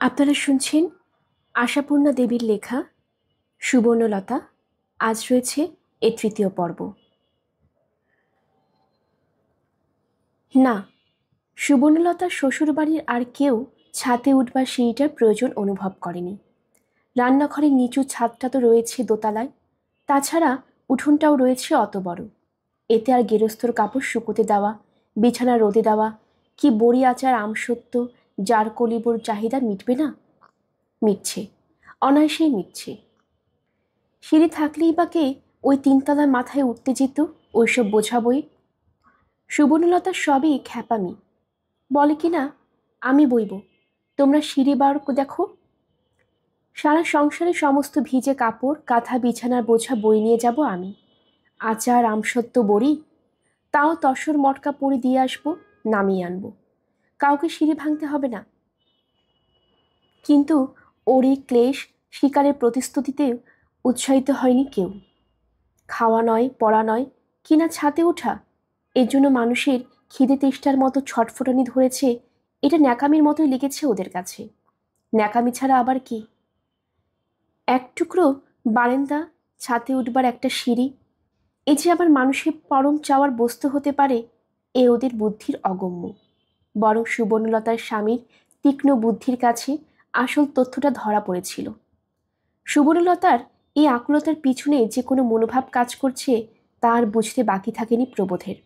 আপনারা শুনছেন আশাপূর্ণা দেবীর লেখা সুবর্ণলতা। আজ রয়েছে এর তৃতীয় পর্ব। না, সুবর্ণলতার শ্বশুরবাড়ির আর কেউ ছাদে উঠবার সিঁড়িটার প্রয়োজন অনুভব করেনি। রান্নাঘরের নিচু ছাদটা তো রয়েছে দোতলায়, তাছাড়া উঠোনটাও রয়েছে অত বড়। এতে আর গেরস্থর কাপড় শুকোতে দেওয়া, বিছানা রোদে দেওয়া, কি বড়ি আচার আমসত্ত্ব জার কলিবর চাহিদা মিটবে না? মিটছে, অনায়াসেই মিটছে। সিঁড়ি থাকলেই বা কে ওই তিনতলার মাথায় উঠতে যেত ওইসব বোঝা বই? সুবর্ণলতা সবই খ্যাপামি। বলে কি না, আমি বইব, তোমরা সিঁড়ি বার দেখো। সারা সংসারে সমস্ত ভিজে কাপড় কাঁথা বিছানার বোঝা বই নিয়ে যাব আমি। আচার আমসত্ত্ব বড়ি তাও তসর মটকা পরে দিয়ে আসবো, নামিয়ে আনবো। কাউকে সিঁড়ি ভাঙতে হবে না। কিন্তু ওর এই ক্লেশ শিকারের প্রতিশ্রুতিতে উৎসাহিত হয়নি কেউ। খাওয়া নয়, পড়া নয়, কিনা ছাদে ওঠা, এর জন্য মানুষের খিদে তেষ্টার মতো ছটফটানি ধরেছে। এটা ন্যাকামির মতোই লেগেছে ওদের কাছে। ন্যাকামি ছাড়া আবার কি? এক টুকরো বারান্দা, ছাদে উঠবার একটা সিঁড়ি, এ যে আবার মানুষের পরম চাওয়ার বস্তু হতে পারে, এ ওদের বুদ্ধির অগম্য। বরং সুবর্ণলতার স্বামীর তীক্ষ্ণ বুদ্ধির কাছে আসল তথ্যটা ধরা পড়েছিল। সুবর্ণলতার এই আকুলতার পিছনে যে কোনো মনোভাব কাজ করছে তার বুঝতে বাকি থাকেনি প্রবোধের।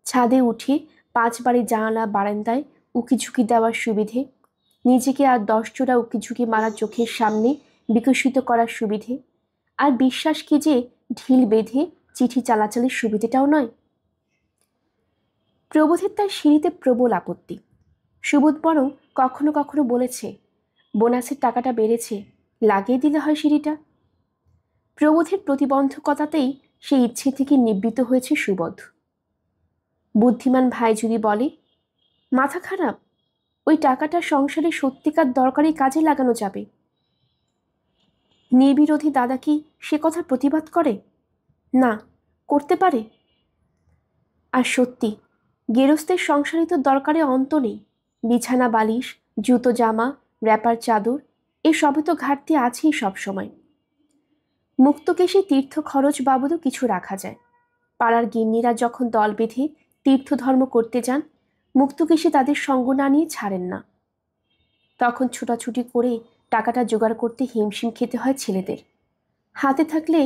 ছাদে উঠে 5 বাড়ি জানালা বারান্দায় উকিঝুঁকি দেওয়ার সুবিধে, নিজেকে আর 10 জোড়া উকিঝুঁকি মারা চোখের সামনে বিকশিত করার সুবিধে, আর বিশ্বাস কি যে ঢিল বেঁধে চিঠি চালাচালির সুবিধেটাও নয়। প্রবোধের তার সিঁড়িতে প্রবল আপত্তি। সুবোধ বরং কখনো কখনো বলেছে, বোনাসের টাকাটা বেড়েছে, লাগিয়ে দিলে হয় সিঁড়িটা। প্রবোধের প্রতিবন্ধকতাতেই সেই ইচ্ছে থেকে নিবৃত্ত হয়েছে সুবোধ। বুদ্ধিমান ভাই যদি বলে, মাথা খারাপ, ওই টাকাটা সংসারে সত্যিকার দরকারি কাজে লাগানো যাবে। নির্বিরোধী দাদা কি সে কথার প্রতিবাদ করে? না, করতে পারে। আর সত্যি, গেরস্থের সংসারে তো দরকারে অন্ত নেই। বিছানা বালিশ, জুতো জামা, র্যাপার চাদর, এসবই তো ঘাটতি আছেই সবসময়। মুক্তকেশী তীর্থ খরচ বাবদও কিছু রাখা যায়। পাড়ার গিন্নিরা যখন দল বেঁধে তীর্থধর্ম করতে যান, মুক্তকেশী তাদের সঙ্গ না নিয়ে ছাড়েন না। তখন ছোটাছুটি করে টাকাটা জোগাড় করতে হিমশিম খেতে হয় ছেলেদের। হাতে থাকলে,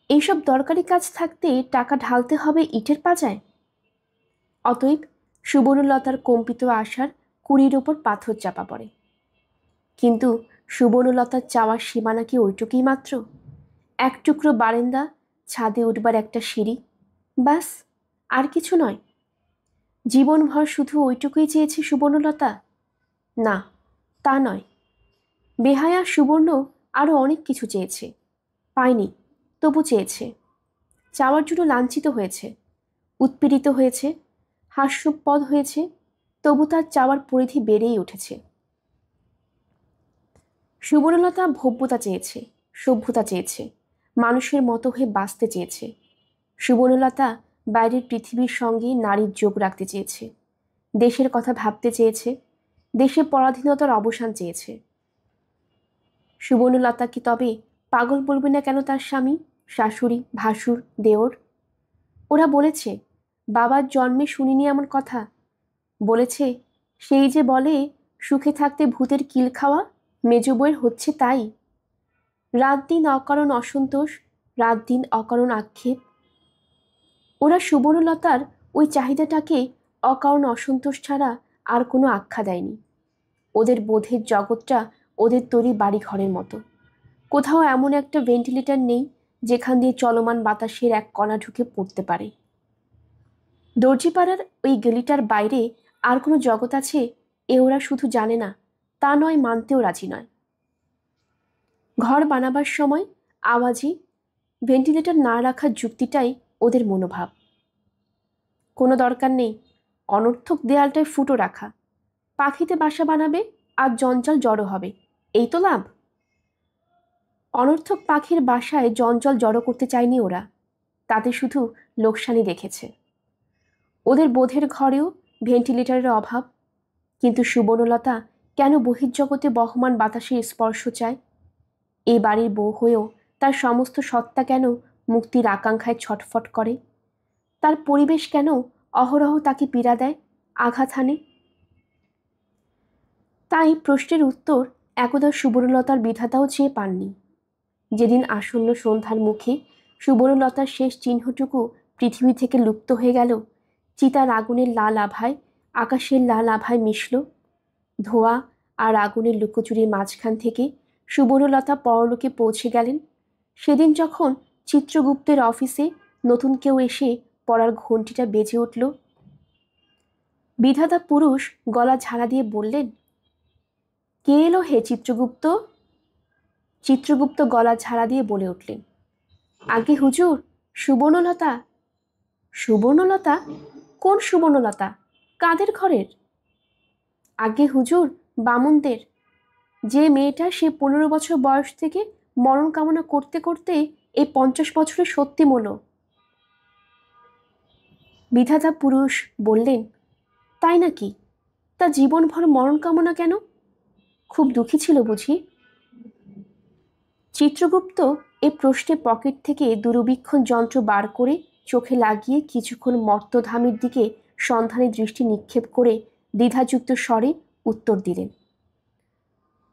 এইসব দরকারি কাজ থাকতে টাকা ঢালতে হবে ইটের পাজায়। অতএব সুবর্ণলতার কম্পিত আশার কুড়ির ওপর পাথর চাপা পড়ে। কিন্তু সুবর্ণলতার চাওয়ার সীমানা কি ওইটুকুই মাত্র? এক টুকরো বারান্দা, ছাদে উঠবার একটা সিঁড়ি, ব্যাস, আর কিছু নয়। জীবনভর শুধু ওইটুকুই চেয়েছে সুবর্ণলতা? না, তা নয়। বেহায়া সুবর্ণ আরও অনেক কিছু চেয়েছে, পায়নি, তবু চেয়েছে। চাওয়ার জন্য লাঞ্ছিত হয়েছে, উৎপীড়িত হয়েছে, হাস্যপদ হয়েছে, তবু তার চাওয়ার পরিধি বেড়েই উঠেছে। সুবর্ণলতা ভব্যতা চেয়েছে, সভ্যতা চেয়েছে, মানুষের মতো হয়ে বাঁচতে চেয়েছে। সুবর্ণলতা বাইরের পৃথিবীর সঙ্গে নারীর যোগ রাখতে চেয়েছে, দেশের কথা ভাবতে চেয়েছে, দেশে পরাধীনতার অবসান চেয়েছে। সুবর্ণলতা কি তবে পাগল বলবে না কেন তার স্বামী, শাশুড়ি, ভাসুর, দেওর? ওরা বলেছে, বাবার জন্মে শুনিনি এমন কথা। বলেছে, সেই যে বলে সুখে থাকতে ভূতের কিল খাওয়া, মেজ বউয়ের হচ্ছে তাই। রাত দিন অকারণ অসন্তোষ, রাত দিন অকারণ আক্ষেপ। ওরা সুবর্ণলতার ওই চাহিদাটাকে অকারণ অসন্তোষ ছাড়া আর কোনো আখ্যা দেয়নি। ওদের বোধের জগৎটা ওদের তৈরি বাড়ি ঘরের মতো। কোথাও এমন একটা ভেন্টিলেটর নেই যেখান দিয়ে চলমান বাতাসের এক কণা ঢুকে পড়তে পারে। দর্জিপাড়ার ওই গলিটার বাইরে আর কোনো জগৎ আছে এ ওরা শুধু জানে না, তা নয়, মানতেও রাজি নয়। ঘর বানাবার সময় আওয়াজে ভেন্টিলেটর না রাখার যুক্তিটাই ওদের মনোভাব। কোনো দরকার নেই অনর্থক দেয়ালটায় ফুটো রাখা, পাখিতে বাসা বানাবে আর জঞ্জাল জড়ো হবে, এই তো লাভ। অনর্থক পাখির বাসায় জঞ্জাল জড়ো করতে চায়নি ওরা, তাতে শুধু লোকসানি দেখেছে। ওদের বোধের ঘরেও ভেন্টিলেটরের অভাব, কিন্তু সুবর্ণলতা কেন বহির্জগতে বহমান বাতাসের স্পর্শ চায়? এই বাড়ির বউ হয়েও তার সমস্ত সত্তা কেন মুক্তির আকাঙ্ক্ষায় ছটফট করে? তার পরিবেশ কেন অহরহ তাকে পীড়া দেয়, আঘাত হানে? তাই প্রশ্নের উত্তর একদা সুবর্ণলতার বিধাতাও চেয়ে পাননি। যেদিন আসন্ন সন্ধ্যার মুখে সুবর্ণলতার শেষ চিহ্নটুকু পৃথিবী থেকে লুপ্ত হয়ে গেল, চিতার আগুনের লাল আভায় আকাশের লাল আভায় মিশল। ধোঁয়া আর আগুনের লুকোচুরির মাঝখান থেকে সুবর্ণলতা পরলোকে পৌঁছে গেলেন। সেদিন যখন চিত্রগুপ্তের অফিসে নতুন কেউ এসে পড়ার ঘণ্টিটা বেজে উঠল, বিধাতা পুরুষ গলা ঝাড়া দিয়ে বললেন, কে এলো হে চিত্রগুপ্ত? চিত্রগুপ্ত গলা ঝাড়া দিয়ে বলে উঠলেন, আগে হুজুর, সুবর্ণলতা। সুবর্ণলতা? কোন সুবর্ণলতা? কাদের ঘরের? আগে হুজুর, বামুনদের। যে মেয়েটা সে 15 বছর বয়স থেকে মরণ কামনা করতে করতে এই 50 বছরে সত্যি মলো। বিধাতা পুরুষ বললেন, তাই নাকি? তা জীবনভর মরণ কামনা কেন? খুব দুঃখী ছিল বুঝি? চিত্রগুপ্ত এ প্রশ্নে পকেট থেকে দূরবীক্ষণ যন্ত্র বার করে চোখে লাগিয়ে কিছুক্ষণ মর্তধামের দিকে সন্ধানী দৃষ্টি নিক্ষেপ করে দ্বিধাযুক্ত স্বরে উত্তর দিলেন,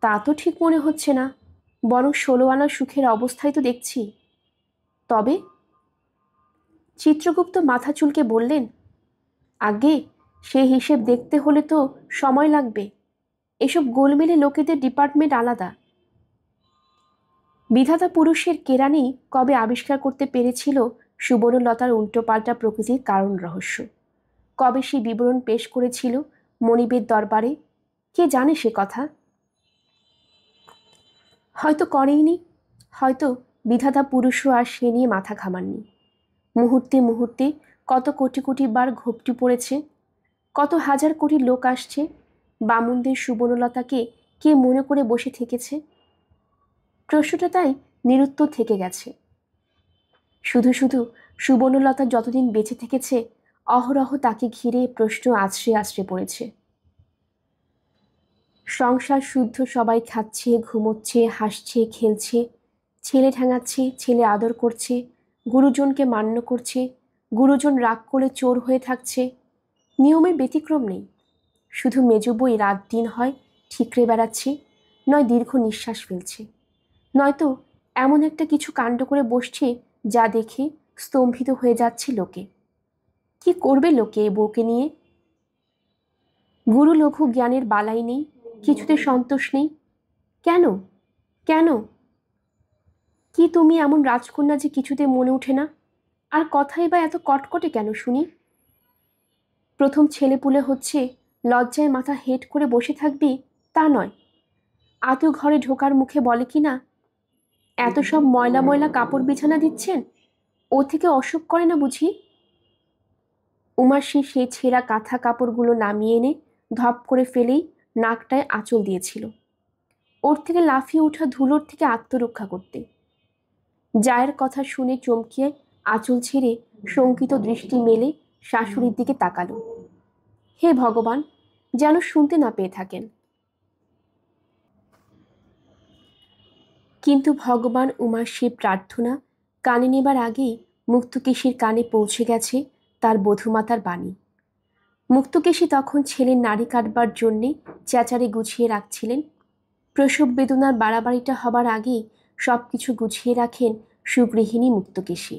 তা তো ঠিক মনে হচ্ছে না, বরং 16 আনার সুখের অবস্থায় তো দেখছি। তবে? চিত্রগুপ্ত মাথা চুলকে বললেন, আগে সে হিসেব দেখতে হলে তো সময় লাগবে। এসব গোলমেলে লোকেদের ডিপার্টমেন্ট আলাদা। বিধাতা পুরুষের কেরানি কবে আবিষ্কার করতে পেরেছিল সুবর্ণলতার উল্টোপাল্টা প্রকৃতির কারণ রহস্য? কবে সে বিবরণ পেশ করেছিল মনিবের দরবারে? কে জানে সে কথা? হয়তো করেইনি, হয়তো বিধাতা পুরুষও আর সে নিয়ে মাথা ঘামাননি। মুহূর্তে মুহূর্তে কত কোটি কোটি বার ঘোপটি পড়েছে, কত হাজার কোটি লোক আসছে, বামুনদের সুবর্ণলতাকে কে মনে করে বসে থেকেছে? প্রশ্নটা তাই নিরুত্তর থেকে গেছে। শুধু শুধু সুবর্ণলতা যতদিন বেঁচে থেকেছে, অহরহ তাকে ঘিরে প্রশ্ন আছড়ে আছড়ে পড়েছে। সংসার শুদ্ধ সবাই খাচ্ছে, ঘুমোচ্ছে, হাসছে, খেলছে, ছেলে ঠ্যাঙাচ্ছে, ছেলে আদর করছে, গুরুজনকে মান্য করছে, গুরুজন রাগ করে চোর হয়ে থাকছে। নিয়মের ব্যতিক্রম নেই। শুধু মেজ বই রাত দিন হয় ঠিকরে বেড়াচ্ছে, নয় দীর্ঘ নিঃশ্বাস ফেলছে, নয়তো এমন একটা কিছু কাণ্ড করে বসছে যা দেখে স্তম্ভিত হয়ে যাচ্ছে লোকে। কি করবে লোকে এ বউকে নিয়ে? গুরু লঘু জ্ঞানের বালাই নেই, কিছুতে সন্তোষ নেই। কেন? কেন? কি তুমি এমন রাজকন্যা যে কিছুতে মনে ওঠে না? আর কথাই বা এত কটকটে কেন শুনি? প্রথম ছেলেপুলে হচ্ছে, লজ্জায় মাথা হেঁট করে বসে থাকবি তা নয়, আতো ঘরে ঢোকার মুখে বলে কি না, এত সব ময়লা ময়লা কাপড় বিছানা দিচ্ছেন, ও থেকে অসুখ করে না বুঝি? উমাসী সেই ছেঁড়া কাঁথা কাপড়গুলো নামিয়ে এনে ধপ করে ফেলেই নাকটায় আঁচল দিয়েছিল, ওর থেকে লাফিয়ে ওঠা ধুলোর থেকে আত্মরক্ষা করতে। জায়ের কথা শুনে চমকিয়ে আঁচল ছেড়ে শঙ্কিত দৃষ্টি মেলে শাশুড়ির দিকে তাকালো। হে ভগবান, যেন শুনতে না পেয়ে থাকেন। কিন্তু ভগবান উমার সে প্রার্থনা কানে নেবার আগেই মুক্তকেশীর কানে পৌঁছে গেছে তার বধূমাতার বাণী। মুক্তকেশী তখন ছেলের নাড়ি কাটবার জন্যে চেঁচারে গুছিয়ে রাখছিলেন। প্রসব বেদনার বাড়াবাড়িটা হবার আগেই সব কিছু গুছিয়ে রাখেন সুগৃহিণী মুক্তকেশী।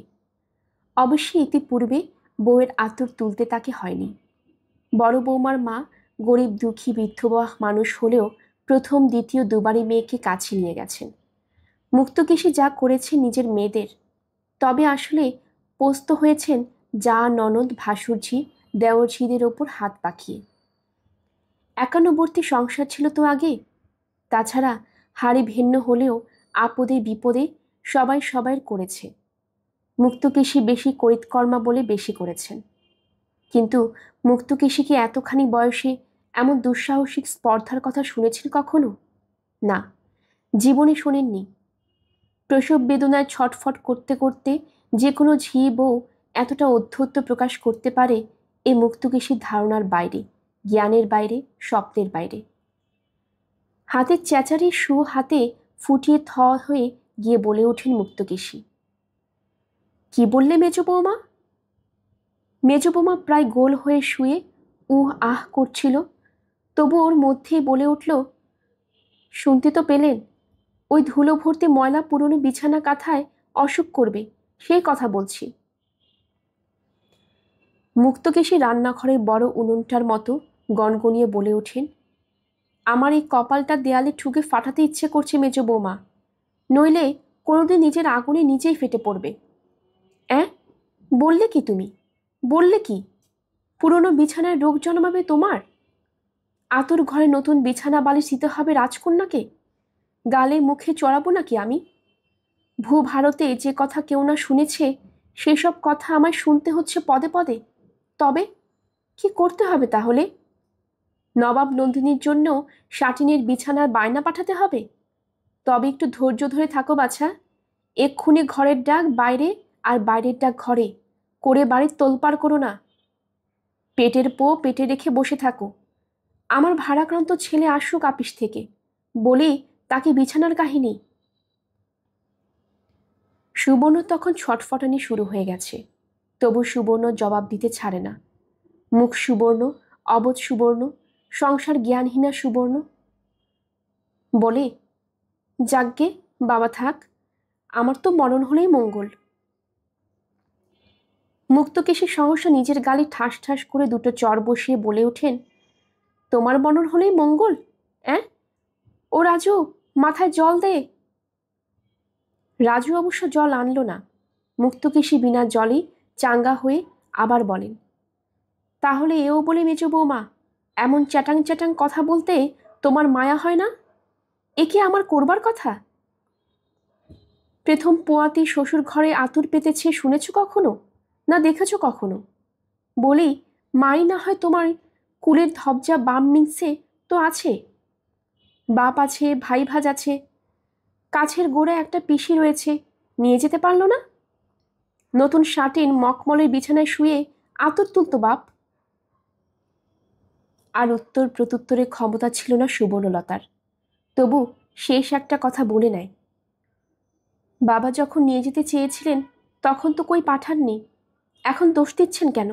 অবশ্যই ইতিপূর্বে বউয়ের আতুর তুলতে তাকে হয়নি। বড় বৌমার মা গরিব দুঃখী বিধবা মানুষ হলেও প্রথম দ্বিতীয় দুবারই মেয়েকে কাছে নিয়ে গেছেন। মুক্তকেশী যা করেছেন নিজের মেয়েদের, তবে আসলে পোস্ত হয়েছেন যা ননদ ভাসুরঝি দেওরঝিদের ওপর হাত পাকিয়ে। একান্নবর্তী সংসার ছিল তো আগে। তাছাড়া হাড়ি ভিন্ন হলেও আপদে বিপদে সবাই সবাইয়ের করেছে। মুক্তকেশী বেশি করিতকর্মা বলে বেশি করেছেন। কিন্তু মুক্তকেশী কি এতখানি বয়সে এমন দুঃসাহসিক স্পর্ধার কথা শুনেছেন কখনো? না, জীবনে শোনেননি। প্রসব বেদনায় ছটফট করতে করতে যে কোনো ঝি বউ এতটা অধ্যত্ব প্রকাশ করতে পারে, এ মুক্তকেশীর ধারণার বাইরে, জ্ঞানের বাইরে, স্বপ্নের বাইরে। হাতের চেঁচারি শু হাতে ফুটিয়ে থ হয়ে গিয়ে বলে ওঠেন মুক্তকেশী। কি বললে মেজ বৌমা? মেজ বৌমা প্রায় গোল হয়ে শুয়ে আহ করছিল, তবু ওর মধ্যেই বলে উঠল, শুনতে তো পেলেন, ওই ধুলো ভর্তি ময়লা পুরনো বিছানা কাঁথায় অসুখ করবে, সেই কথা বলছি। মুক্তকেশী রান্নাঘরের বড় উনুনটার মতো গনগনিয়ে বলে ওঠেন, আমার এই কপালটা দেয়ালে ঠুকে ফাটাতে ইচ্ছে করছে মেজ বৌমা, নইলে কোনোদিন নিজের আগুনে নিজেই ফেটে পড়বে। বললে কি তুমি? বললে কি? পুরনো বিছানায় রোগ জন্মাবে তোমার? আতুর ঘরে নতুন বিছানা বালিশ দিতে হবে রাজকন্যাকে? গালে মুখে চড়াবো নাকি আমি? ভূভারতে যে কথা কেউ না শুনেছে সেসব কথা আমায় শুনতে হচ্ছে পদে পদে। তবে কি করতে হবে তাহলে? নবাব নন্দিনীর জন্য সাটিনের বিছানার বায়না পাঠাতে হবে? তবে একটু ধৈর্য ধরে থাকো বাছা, এক্ষুনি ঘরের ডাক বাইরে আর বাইরের ডাক ঘরে করে বাড়ির তোলপাড় করো না। পেটের পো পেটে রেখে বসে থাকো। আমার ভাড়াক্রান্ত ছেলে আসুক আপিস থেকে, বলি তাকে বিছানার কাহিনী। সুবর্ণ তখন ছটফটানি শুরু হয়ে গেছে, তবু সুবর্ণ জবাব দিতে ছাড়ে না। মুখ সুবর্ণ, অবোধ সুবর্ণ, সংসার জ্ঞানহীনা সুবর্ণ। বলে, যাগ্গে বাবা থাক, আমার তো মরণ হলেই মঙ্গল। মুক্তকেশী সহসা নিজের গালে ঠাস ঠাস করে দুটো চর বসিয়ে বলে ওঠেন, তোমার মরণ হলেই মঙ্গল? ও রাজু, মাথায় জল দে। রাজু অবশ্য জল আনলো না। মুক্তকেশী বিনা জলেই চাঙ্গা হয়ে আবার বলেন, তাহলে এও বলে মেজ বৌমা, এমন চ্যাটাং চ্যাটাং কথা বলতে তোমার মায়া হয় না? এ কি আমার করবার কথা? প্রথম পোয়াতি শ্বশুর ঘরে আতুর পেতেছে শুনেছ কখনো, না দেখেছ কখনো? বলি, মাই না হয় তোমার কুলের ধবজা বাম মিনসে তো আছে, বাপ আছে, ভাই ভাজ আছে, কাছের গোড়ায় একটা পিসি রয়েছে, নিয়ে যেতে পারলো না? নতুন শাটিন মখমলের বিছানায় শুয়ে আতর তুলতো বাপ। আর উত্তর প্রত্যুত্তরের ক্ষমতা ছিল না সুবর্ণলতার, তবু শেষ একটা কথা বলে নেয়, বাবা যখন নিয়ে যেতে চেয়েছিলেন তখন তো কই পাঠাননি, এখন দোষ দিচ্ছেন কেন?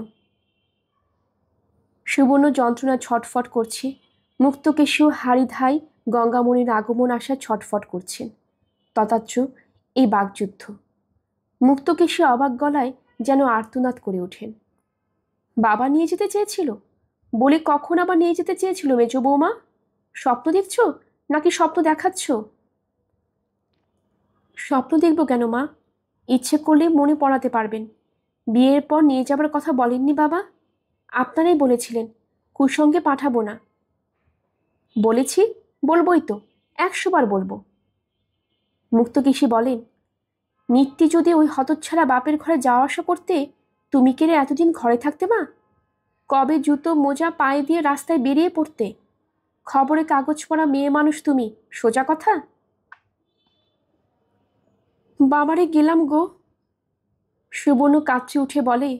সুবর্ণ যন্ত্রণা ছটফট করছে, মুক্তকেশীও হাড়িধাই গঙ্গামণির আগমন আশা ছটফট করছেন। তথাচ্ছ এই বাগযুদ্ধ। মুক্তকেশী অবাক গলায় যেন আর্তনাদ করে ওঠেন। বাবা নিয়ে যেতে চেয়েছিল? বলে কখন আবার নিয়ে যেতে চেয়েছিল মেজ বৌমা? স্বপ্ন দেখছ নাকি স্বপ্ন দেখাচ্ছ? স্বপ্ন দেখব কেন মা? ইচ্ছে করলে মনে পড়াতে পারবেন। বিয়ের পর নিয়ে যাবার কথা বলেননি বাবা? আপনারাই বলেছিলেন কুসঙ্গে পাঠাবো না। বলেছি, বলবই তো, 100 বার বলবো। মুক্তকেশী বলেন, নিত্যি যদি ওই হতচ্ছাড়া বাপের ঘরে যাওয়া আসা করতে, তুমি কেড়ে এতদিন ঘরে থাকতে মা? কবে জুতো মোজা পায়ে দিয়ে রাস্তায় বেরিয়ে পড়তে? খবরে কাগজ পড়া মেয়ে মানুষ তুমি, সোজা কথা। বাবারে গেলাম গো। সুবর্ণ কাঁদছে উঠে বলে,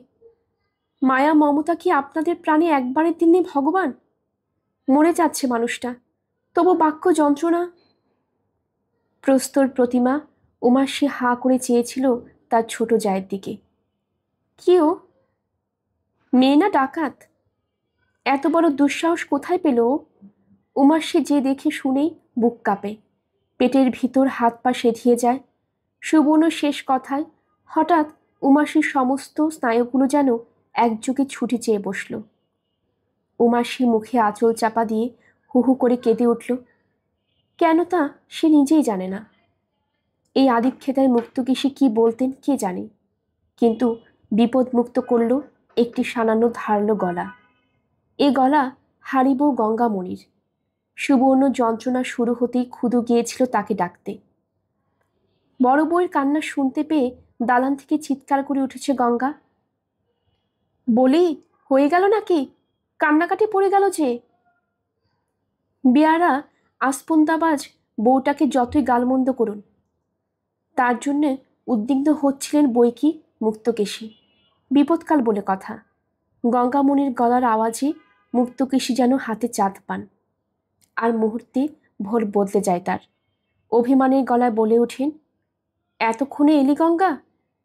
মায়া মমতা কি আপনাদের প্রাণে একবারের দিনে ভগবান? মরে যাচ্ছে মানুষটা, তবু বাক্য যন্ত্রণা। প্রস্তর প্রতিমা উমাসী হা করে চেয়েছিল তার ছোট জায়ের দিকে। কি ও? মেয়ে না ডাকাত? এত বড় দুঃসাহস কোথায় পেল ও? উমাসী যে দেখে শুনেই বুক কাঁপে, পেটের ভিতর হাত পা সেধিয়ে যায়। সুবর্ণ শেষ কথায় হঠাৎ উমাসীর সমস্ত স্নায়ুগুলো যেন একযোগে ছুটি চেয়ে বসল। উমাসী মুখে আঁচল চাপা দিয়ে হু হু করে কেঁদে উঠল। কেন তা সে নিজেই জানে না। এই আদিক্ষেতায় মুক্তকেশী কি বলতেন কে জানে, কিন্তু বিপদ মুক্ত করল একটি সামান্য ধারালো গলা। এ গলা হারিবউ গঙ্গামণির। সুবর্ণ যন্ত্রণা শুরু হতেই ক্ষুধু গিয়েছিল তাকে ডাকতে। বড় বউয়ের কান্না শুনতে পেয়ে দালান থেকে চিৎকার করে উঠেছে গঙ্গা। বলি, হয়ে গেল নাকি? কান্নাকাটি পড়ে গেল যে। বেয়ারা আসপুন্দাবাজ বউটাকে যতই গালমন্দ করুন, তার জন্যে উদ্বিগ্ন হচ্ছিলেন বৈকি মুক্তকেশী। বিপদকাল বলে কথা। গঙ্গামণির গলার আওয়াজে মুক্তকেশী যেন হাতে চাঁদ পান, আর মুহূর্তে ভোর বদলে যায় তার। অভিমানের গলায় বলে ওঠেন, এতক্ষণে এলি গঙ্গা?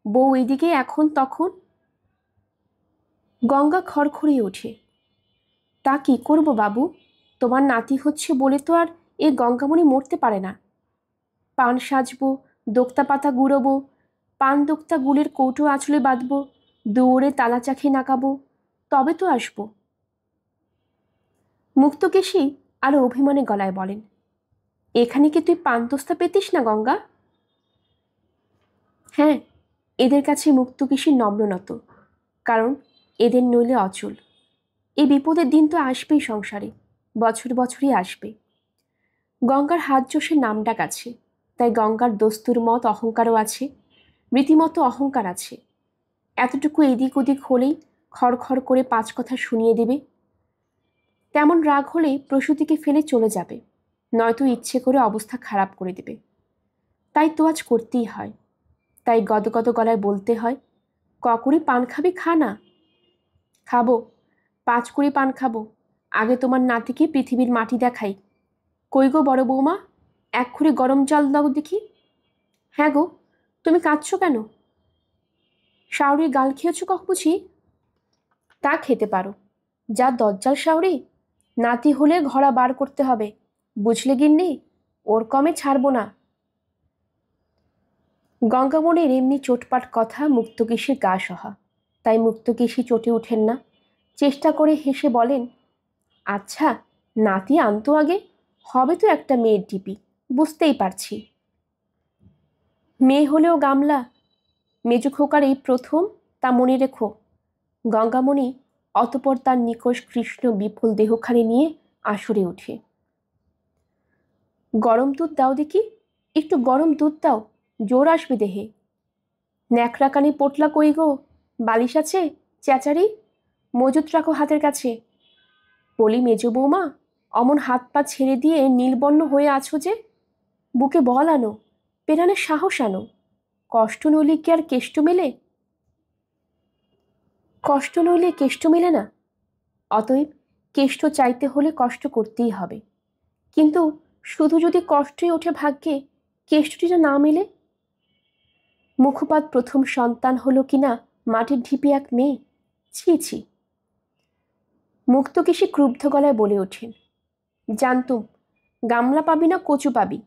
বউ এদিকে এখন তখন। গঙ্গা খড়খড়িয়ে ওঠে, তা কি করব বাবু, তোমার নাতি হচ্ছে বলে তো আর এ গঙ্গামণি মরতে পারে না। পান সাজবো, দোক্তা পাতা গুঁড়োবো, পান দোক্তা গুলের কৌটো আঁচলে বাঁধবো, দৌড়ে তালা চাখি নাকাবো, তবে তো আসবো। মুক্তকেশী আরো অভিমানে গলায় বলেন, এখানে কি তুই পান্তস্তা পেতিস না গঙ্গা? হ্যাঁ, এদের কাছে মুক্তকেশী নম্রনত, কারণ এদের নইলে অচল। এই বিপদের দিন তো আসবেই সংসারে, বছর বছরই আসবে। গঙ্গার হাত জোশের নামডাক আছে, তাই গঙ্গার দস্তুর মত অহংকারও আছে, রীতিমতো অহংকার আছে। এতটুকু এদিক ওদিক হলেই খড়খড় করে 5 কথা শুনিয়ে দেবে। তেমন রাগ হলে প্রসূতিকে ফেলে চলে যাবে, নয়তো ইচ্ছে করে অবস্থা খারাপ করে দেবে। তাই তো আজ করতেই হয়। তাই গদগদ গলায় বলতে হয়, ককুড়ি পান খাবি, খা না। খাবো, 5 কুড়ি পান খাবো, আগে তোমার নাতিকে পৃথিবীর মাটি দেখাই। কই গো বড় বৌমা, 1 খুঁড়ি গরম জল দাও দেখি। হ্যাঁ গো, তুমি কাঁদছো কেন? শাওরির গাল খেয়েছো কক বুঝি? তা খেতে পারো, যা দজ্জাল শাওরি, নাতি হলে ঘোড়া বার করতে হবে, বুঝলে গিন্নি, ওর কমে ছাড়বো না। গঙ্গামণির এমনি চোটপাট কথা মুক্তকেশীর গা সহা, তাই মুক্তকেশী চটে ওঠেন না। চেষ্টা করে হেসে বলেন, আচ্ছা নাতি আনতো আগে, হবে তো একটা মেয়ের টিপি, বুঝতেই পারছি। মেয়ে হলেও গামলা, মেজু খোকার এই প্রথম, তা মনে রেখো। গঙ্গামণি অতপর তার নিকষ কৃষ্ণ বিপুল দেহখানি নিয়ে আসরে ওঠে। গরম দুধ দাও দেখি, একটু গরম দুধ দাও, জোর আসবে দেহে। ন্যাকড়া কানি পোটলা কই গো, বালিশ আছে, চেঁচারি, মজুত রাখো হাতের কাছে। বলি মেজো বৌমা, অমন হাত পা ছেড়ে দিয়ে নীলবর্ণ হয়ে আছো যে, বুকে বল আনো, পেরানে সাহস আনো। কষ্ট নইলে কি আর কেষ্ট মেলে? কষ্ট নইলে কেষ্ট মেলে না, অতএব কেষ্ট চাইতে হলে কষ্ট করতেই হবে। কিন্তু শুধু যদি কষ্টই ওঠে ভাগ্যে, কেষ্টটিটা না মেলে? মুখপাত প্রথম সন্তান হলো কিনা মাটির ঢিপি এক মেয়ে, ছি ছি। মুক্তকেশী ক্রুব্ধ গলায় বলে ওঠেন, জানতুম গামলা পাবি না কচু পাবি।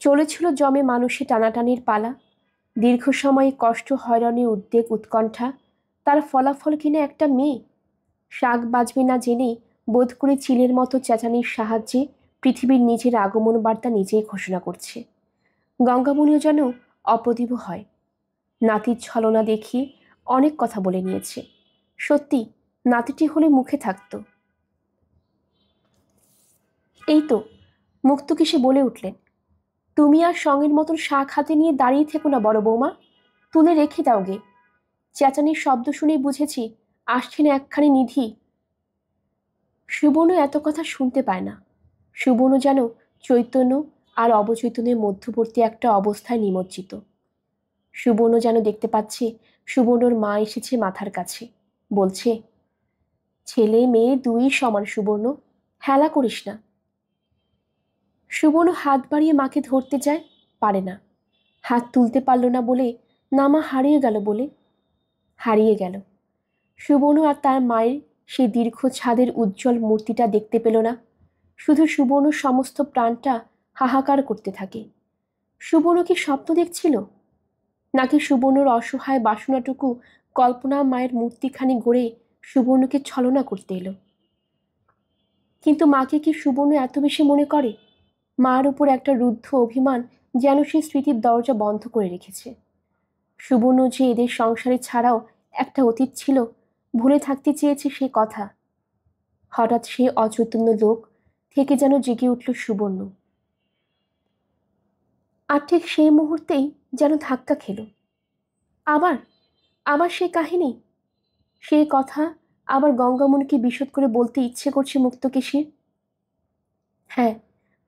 চলেছিল জমে মানুষে টানাটানির পালা, দীর্ঘ সময় কষ্ট, হয়রানি, উদ্বেগ, উৎকণ্ঠা, তার ফলাফল কিনা একটা মেয়ে। শাক বাজবে না জেনেই বোধ করে চিলের মতো চেঁচানির সাহায্যে পৃথিবীর নিজের আগমন বার্তা নিজেই ঘোষণা করছে। গঙ্গামণিও যেন অপ্রতিভ হয়। নাতির ছলনা দেখিয়ে অনেক কথা বলে নিয়েছে। সত্যি নাতিটি হলে মুখে থাকতো। এই তো মুক্তকেশী বলে উঠলেন, তুমি আর সঙ্গের মতন শাক হাতে নিয়ে দাঁড়িয়ে থেকো না বড় বৌমা, তুলে রেখে দাও গে। চেঁচানির শব্দ শুনেই বুঝেছি আসছে না একখানি নিধি। সুবর্ণ এত কথা শুনতে পায় না। সুবর্ণ যেন চৈতন্য আর অবচৈতন্যের মধ্যবর্তী একটা অবস্থায় নিমজ্জিত। সুবর্ণ যেন দেখতে পাচ্ছে সুবর্ণর মা এসেছে মাথার কাছে, বলছে, ছেলে মেয়ে দুই সমান সুবর্ণ, হেলা করিস না। সুবর্ণ হাত বাড়িয়ে মাকে ধরতে যায়, পারে না। হাত তুলতে পারল না বলে না মা হারিয়ে গেল বলে। হারিয়ে গেল। সুবর্ণ আর তার মায়ের সেই দীর্ঘ ছাদের উজ্জ্বল মূর্তিটা দেখতে পেল না। শুধু সুবর্ণর সমস্ত প্রাণটা হাহাকার করতে থাকে। সুবর্ণ কি স্বপ্ন দেখছিল, নাকি সুবর্ণর অসহায় বাসনাটুকু কল্পনা মায়ের মূর্তিখানি গড়ে সুবর্ণকে ছলনা করতে এলো? কিন্তু মাকে কি সুবর্ণ এত বেশি মনে করে? মার উপর একটা রুদ্ধ অভিমান যেন সে স্মৃতির দরজা বন্ধ করে রেখেছে। সুবর্ণ যে এদের সংসারে ছাড়াও একটা অতীত ছিল, ভুলে থাকতে চেয়েছে সে কথা। হঠাৎ সে অচৈতন্য লোক থেকে যেন জেগে উঠল সুবর্ণ। আর ঠিক সেই মুহূর্তেই যেন ধাক্কা খেল। আবার আবার সেই কাহিনী, সেই কথা আবার গঙ্গামণিকে বিশদ করে বলতে ইচ্ছে করছে মুক্তকেশীর। হ্যাঁ,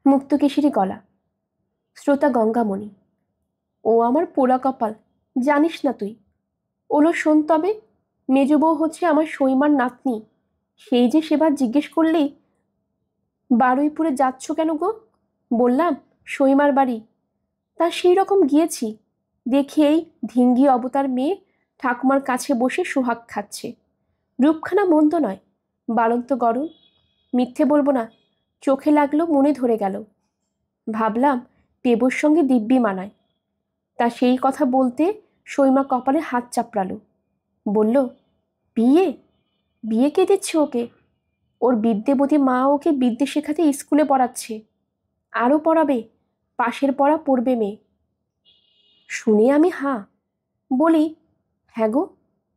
মুক্তকেশীরই গলা। শ্রোতা গঙ্গামণি, ও আমার পোড়া কপাল, জানিস না তুই? ওলো শোন তবে, মেজ বউ হচ্ছে আমার সইমার নাতনি, সেই যে সেবার জিজ্ঞেস করলেই বারুইপুরে যাচ্ছ কেন গো? বললাম সইমার বাড়ি। তা সেই রকম গিয়েছি, দেখি এই ধিঙ্গি অবতার মেয়ে ঠাকুমার কাছে বসে সোহাগ খাচ্ছে। রূপখানা মন্দ নয়, বালন্ত গরম। মিথ্যে বলবো না, চোখে লাগলো, মনে ধরে গেল। ভাবলাম পেবুর সঙ্গে দিব্যি মানায়। তা সেই কথা বলতে সইমা কপালে হাত চাপড়ালো, বলল, বিয়ে? বিয়ে কে দিচ্ছে ওকে? ওর বিদ্যেবতী মা ওকে বিদ্যে শেখাতে স্কুলে পড়াচ্ছে, আরও পড়াবে, পাশের পড়া পড়বে মেয়ে। শুনে আমি হাঁ। বলি, হ্যাঁ গো,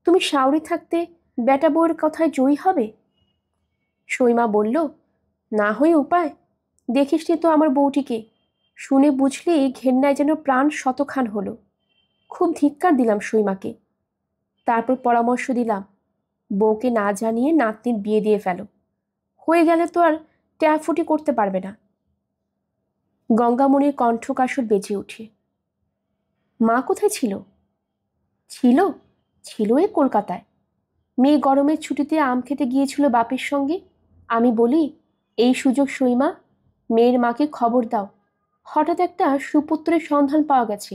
তুমি শাওরি থাকতে বেটা বউয়ের কথায় জয়ী হবে? সইমা বলল, না হয়ে উপায়? দেখিসনি তো আমার বউটিকে, শুনে বুঝলি ঘেন্নায় যেন প্রাণ শতখান হলো। খুব ধিক্কার দিলাম সইমাকে। তারপর পরামর্শ দিলাম, বউকে না জানিয়ে নাতনির বিয়ে দিয়ে ফেলো, হয়ে গেলে তো আর ট্যাফুটি করতে পারবে না। গঙ্গামণির কণ্ঠকাসর বেজে ওঠে। মা কোথায় ছিল? ছিল ছিল এ কলকাতায়। মেয়ে গরমের ছুটিতে আম খেতে গিয়েছিল বাপের সঙ্গে। আমি বলি, এই সুযোগ সইমা, মেয়ের মাকে খবর দাও, হঠাৎ একটা সুপুত্রের সন্ধান পাওয়া গেছে,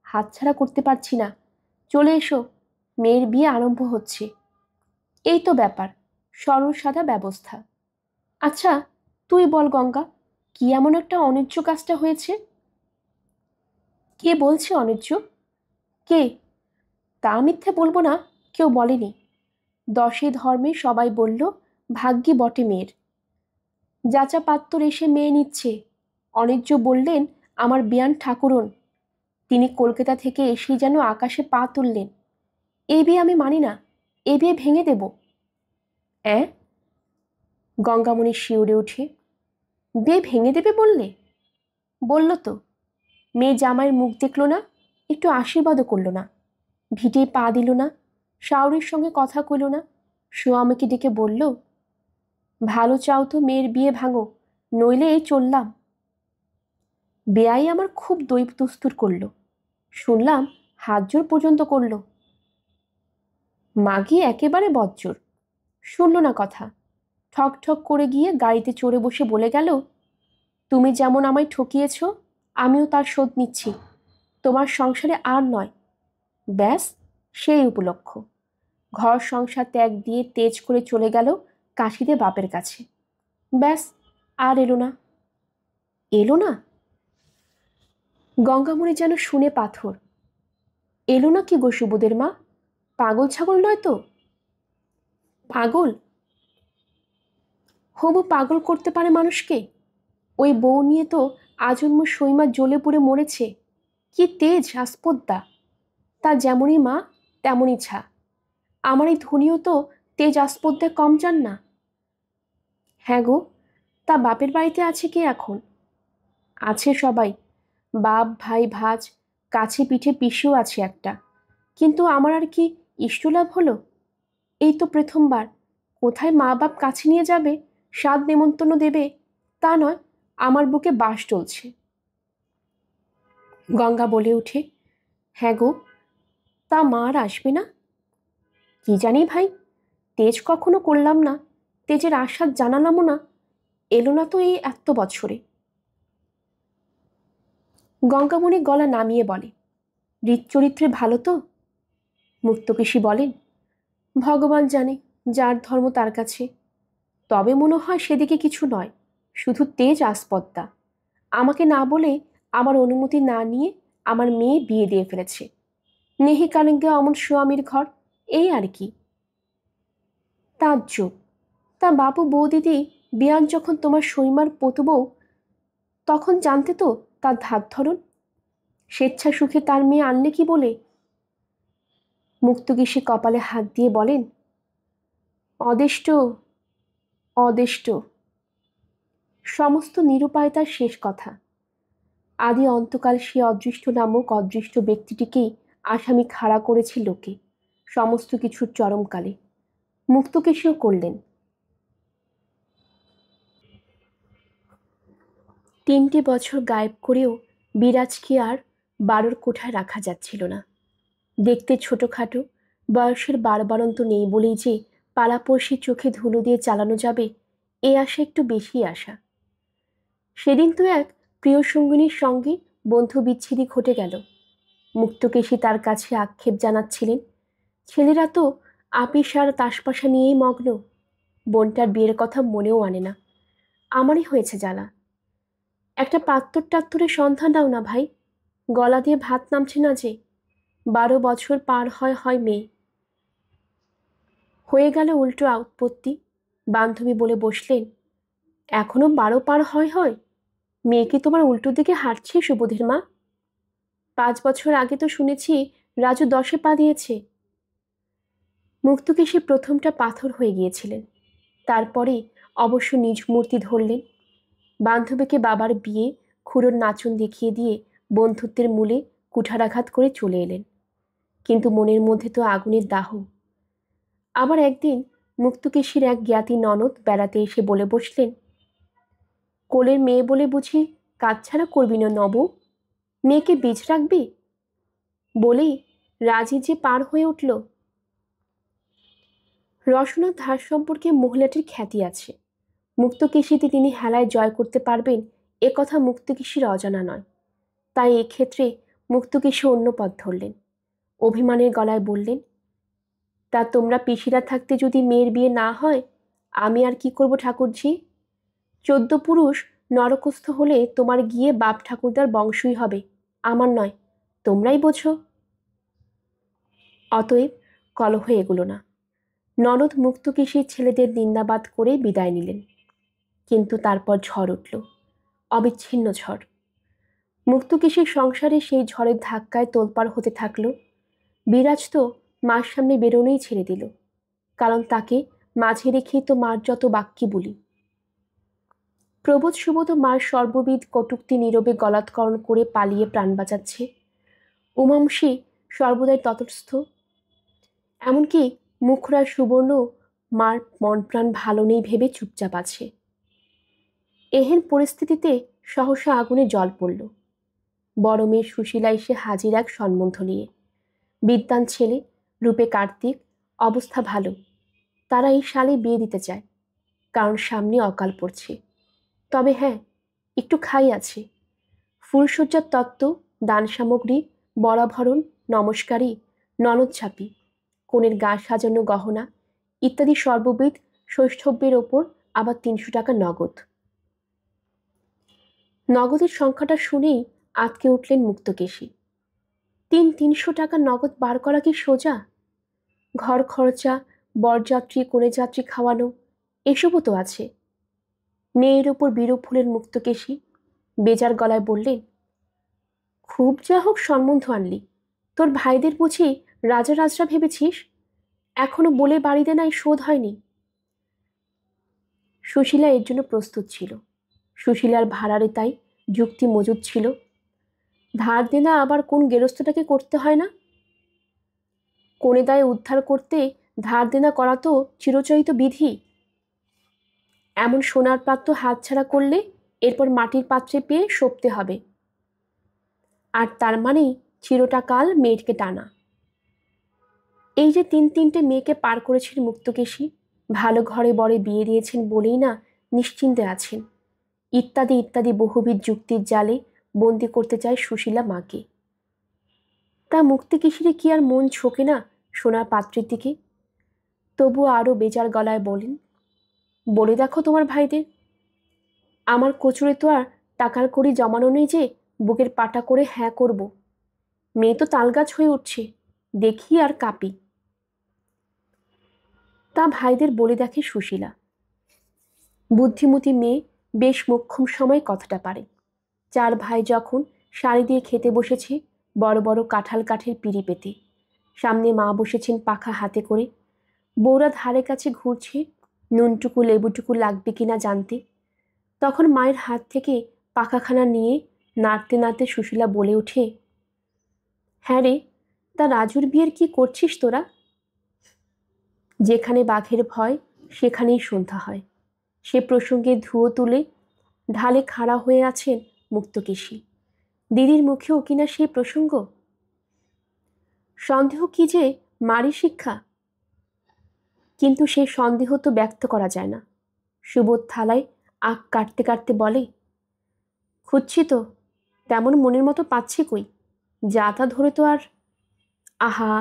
হাতছাড়া করতে পারছি না, চলে এসো, মেয়ের বিয়ে আরম্ভ হচ্ছে। এই তো ব্যাপার, সরল সাদা ব্যবস্থা। আচ্ছা তুই বল গঙ্গা, কি এমন একটা অন্যায্য কাজটা হয়েছে? কে বলছে অন্যায্য? কে? তা মিথ্যে বলবো না, কেউ বলেনি। দশে ধর্মে সবাই বলল ভাগ্যি বটে মেয়ের। যাচা পাত্তর এসে মেয়ে নিচ্ছে। অন্যায্য বললেন আমার বিয়ান ঠাকুরন, তিনি কলকাতা থেকে এসেই যেন আকাশে পা তুললেন। এই বিয়ে আমি মানি না, এ বিয়ে ভেঙে দেব। অ্যাঁ? গঙ্গামণি শিউরে উঠে, বিয়ে ভেঙে দেবে বললে? বলল তো। মেয়ে জামাইয়ের মুখ দেখল না, একটু আশীর্বাদও করল না, ভিটে পা দিল না, শাওরির সঙ্গে কথা কইল না। সোয়ামীকে ডেকে বলল, ভালো চাও তো মেয়ের বিয়ে ভাঙো, নইলে এই চললাম। বেয়াই আমার খুব দস্তুর করল, শুনলাম হাত জোর পর্যন্ত করল। মাগি একেবারে বজ্জর, শুনল না কথা, ঠক ঠক করে গিয়ে গাড়িতে চড়ে বসে বলে গেল, তুমি যেমন আমায় ঠকিয়েছ, আমিও তার শোধ নিচ্ছি, তোমার সংসারে আর নয়। ব্যাস, সেই উপলক্ষ। ঘর সংসার ত্যাগ দিয়ে তেজ করে চলে গেল কাশিতে বাপের কাছে। ব্যাস, আর এলো না। এলো না? গঙ্গামণি যেন শুনে পাথর। এলো না কি গো সুবোধের মা? পাগল ছাগল নয় তো? পাগল? হবু পাগল করতে পারে মানুষকে? ওই বউ নিয়ে তো আজন্ম সইমা জ্বলে পুড়ে মরেছে। কি তেজ আস্পদ্দা! তা যেমনই মা তেমনই ছা। আমার এই ধনীও তো তেজ আস্পদ্দায় কম যান না। হ্যাঁ গো, তা বাপের বাড়িতে আছে কে এখন? আছে সবাই, বাপ ভাই ভাজ, কাছে পিঠে পিসিও আছে একটা। কিন্তু আমার আর কি ইষ্টলাভ হলো? এই তো প্রথমবার, কোথায় মা বাপ কাছে নিয়ে যাবে, সাদ নেমন্তন্ন দেবে, তা নয়, আমার বুকে বাস চলছে। গঙ্গা বলে ওঠে, হ্যাঁ গো, তা মা আর আসবে না? কি জানি ভাই, তেজ কখনো করলাম না, তেজের আশা জানালামও না, এলো না তো এই এত বছরে। গঙ্গামণি গলা নামিয়ে বলে, হৃৎচরিত্রে ভালো তো? মুক্তকেশী বলেন, ভগবান জানে, যার ধর্ম তার কাছে। তবে মনে হয় সেদিকে কিছু নয়, শুধু তেজ আস্পদ্দা। আমাকে না বলে, আমার অনুমতি না নিয়ে আমার মেয়ে বিয়ে দিয়ে ফেলেছে। নেহি কালেঙ্গে অমন স্বামীর ঘর, এই আর কি। তাজ্জব! তা বাবু বৌদিদি বিয়ান যখন তোমার সইমার পতুবউ, তখন জানতে তো তার ধাক ধরন। স্বেচ্ছা সুখে তার মেয়ে আনলে কি বলে? মুক্তকেশী কপালে হাত দিয়ে বলেন, অদেষ্ট, অদেষ্ট। সমস্ত নিরুপায়তার শেষ কথা। আদি অন্তকাল সে অদৃষ্ট নামক অদৃষ্ট ব্যক্তিটিকেই আসামি খাড়া করেছে লোকে, সমস্ত কিছুর চরমকালে। মুক্তকেশীও করলেন। 3টে বছর গায়েব করেও বিরাজকে আর 12 কোঠায় রাখা যাচ্ছিল না। দেখতে ছোটখাটো, বয়সের বাড়বাড়ন্ত নেই বলেই যে পাড়াপড়শির চোখে ধুলো দিয়ে চালানো যাবে, এ আশা একটু বেশি আশা। সেদিন তো এক প্রিয় সঙ্গিনীর সঙ্গে বন্ধু বিচ্ছেদই ঘটে গেল। মুক্তকেশী তার কাছে আক্ষেপ জানাচ্ছিলেন, ছেলেরা তো আপিস আর তাসপাশা নিয়েই মগ্ন, বোনটার বিয়ের কথা মনেও আনে না। আমারই হয়েছে জ্বালা। একটা পাত্তর টাত্তরের সন্ধান দাও না ভাই, গলা দিয়ে ভাত নামছে না যে। 12 বছর পার হয় হয় মেয়ে। হয়ে গেল উল্টো উৎপত্তি। বান্ধবী বলে বসলেন, এখনো 12 পার হয় হয়? মেয়ে কি তোমার উল্টো দিকে হাঁটছে সুবোধের মা? 5 বছর আগে তো শুনেছি রাজু 10-এ পা দিয়েছে। মুক্তকেশী প্রথমটা পাথর হয়ে গিয়েছিলেন, তারপরে অবশ্য নিজ মূর্তি ধরলেন। বান্ধবীকে বাবার বিয়ে খুড়োর নাচন দেখিয়ে দিয়ে বন্ধুত্বের মূলে কুঠারাঘাত করে চলে এলেন। কিন্তু মনের মধ্যে তো আগুনের দাহ। আবার একদিন মুক্তকেশীর এক জ্ঞাতি ননদ বেড়াতে এসে বলে বসলেন, কোলের মেয়ে বলে বুঝি কাজ ছাড়া করবি না নব? মেয়েকে বীজ রাখবি? বলেই রাজি যে পার হয়ে উঠল। রসনার ধার সম্পর্কে মহিলাটির খ্যাতি আছে। মুক্তকেশীতে তিনি হেলায় জয় করতে পারবেন এ কথা মুক্তকেশীর অজানা নয়। তাই এক্ষেত্রে মুক্তকেশী অন্য পথ ধরলেন। অভিমানের গলায় বললেন, তা তোমরা পিসিরা থাকতে যদি মেয়ের বিয়ে না হয়, আমি আর কি করব ঠাকুরজি? 14 পুরুষ নরকস্থ হলে তোমার গিয়ে বাপ ঠাকুরদার বংশই হবে, আমার নয়। তোমরাই বোঝো। অতএব কলহ এগুলো না। ননদ মুক্তকেশীর ছেলেদের নিন্দাবাদ করে বিদায় নিলেন। কিন্তু তারপর ঝড় উঠল, অবিচ্ছিন্ন ঝড়। মুক্তকেশীর সংসারে সেই ঝড়ের ধাক্কায় তোলপাড় হতে থাকলো। বিরাজ তো মার সামনে বেরোনোই ছেড়ে দিল, কারণ তাকে মাঝে রেখেই তো মার যত বাক্যি বলি। প্রবোধ সুবোধ মার সর্ববিধ কটূক্তি নীরবে গলাৎকরণ করে পালিয়ে প্রাণ বাঁচাচ্ছে। উমাংশী সর্বদাই তটস্থ। এমনকি মুখরা সুবর্ণ মার মন প্রাণ ভালো নেই ভেবে চুপচাপ আছে। এহেন পরিস্থিতিতে সহসা আগুনে জল পড়ল। বড় মেয়ে সুশীলা এসে হাজির এক সম্বন্ধ নিয়ে। বিদ্বান ছেলে, রূপে কার্তিক, অবস্থা ভালো। তারা এই সালে বিয়ে দিতে চায়, কারণ সামনে অকাল পড়ছে। তবে হ্যাঁ, একটু খাই আছে। ফুলসজ্জার তত্ত্ব, দান সামগ্রী, বরাভরণ, নমস্কারী, ননদ ছাপি, কনের গা সাজানো গহনা ইত্যাদি সর্ববিধ সৌষ্ঠব্যের ওপর আবার 300 টাকা নগদ। নগদের সংখ্যাটা শুনেই আঁতকে উঠলেন মুক্তকেশী। 300 টাকা নগদ বার করা কি সোজা? ঘর খরচা, বরযাত্রী কনে যাত্রী খাওয়ানো, এসবও তো আছে। মেয়ের ওপর বিরূপ হলেন মুক্তকেশী। বেজার গলায় বললেন, খুব যা হোক সম্বন্ধ আনলি, তোর ভাইদের বুঝি রাজা রাজরা ভেবেছিস? এখনো বলে বাড়িতে নাই শোধ হয়নি। সুশীলা এর জন্য প্রস্তুত ছিল। সুশীলার ভাড়ারে তাই যুক্তি মজুদ ছিল। ধার দেনা আবার কোন গেরস্থটাকে করতে হয় না? কোনে দায়ে উদ্ধার করতে ধার দেনা করা তো চিরচরিত বিধি। এমন সোনার পাত্র হাতছাড়া করলে এরপর মাটির পাত্রে পেয়ে সপতে হবে, আর তার মানেই চিরটা কাল মেয়েকে টানা। এই যে 3-3টে মেয়েকে পার করেছেন মুক্তকেশী, ভালো ঘরে বরে বিয়ে দিয়েছেন বলেই না নিশ্চিন্তে আছেন, ইত্যাদি ইত্যাদি বহুবিধ যুক্তির জালে বন্দি করতে চায় সুশীলা মাকে। তা মুক্তকেশীরে কি আর মন ছোকে না সোনার পাত্রের দিকে? তবুও আরও বেজার গলায় বলেন, বলে দেখো তোমার ভাইদের, আমার কোচরে তো আর টাকার কড়ি জমানো নেই যে বুকের পাটা করে হ্যাঁ করব। মেয়ে তো তালগাছ হয়ে উঠছে, দেখি আর কাঁপি। তা ভাইদের বলে দেখে সুশীলা। বুদ্ধিমতী মেয়ে বেশ মোক্ষম সময় কথাটা পারে। 4 ভাই যখন শাড়ি দিয়ে খেতে বসেছে বড় বড় কাঁঠাল কাঠের পিঁড়ি পেতে, সামনে মা বসেছেন পাখা হাতে করে, বউরা ধারে কাছে ঘুরছে নুনটুকু লেবুটুকু লাগবে কিনা জানতে, তখন মায়ের হাত থেকে পাখাখানা নিয়ে নাড়তে নাড়তে সুশীলা বলে ওঠে, হ্যাঁ রে, তা রাজুর বিয়ের কি করছিস তোরা? যেখানে বাঘের ভয় সেখানেই সন্ধ্যা হয়। সে প্রসঙ্গে ধুয়ো তুলে ঢালে খাড়া হয়ে আছেন মুক্তকেশী। দিদির মুখেও কিনা সেই প্রসঙ্গ। সন্দেহ কি যে মারি শিক্ষা? কিন্তু সেই সন্দেহ তো ব্যক্ত করা যায় না। সুবোধ থালায় আখ কাটতে কাটতে বলে, খুঁজছি তো, তেমন মনের মতো পাচ্ছি কই। যা তা ধরে তো আর। আহা,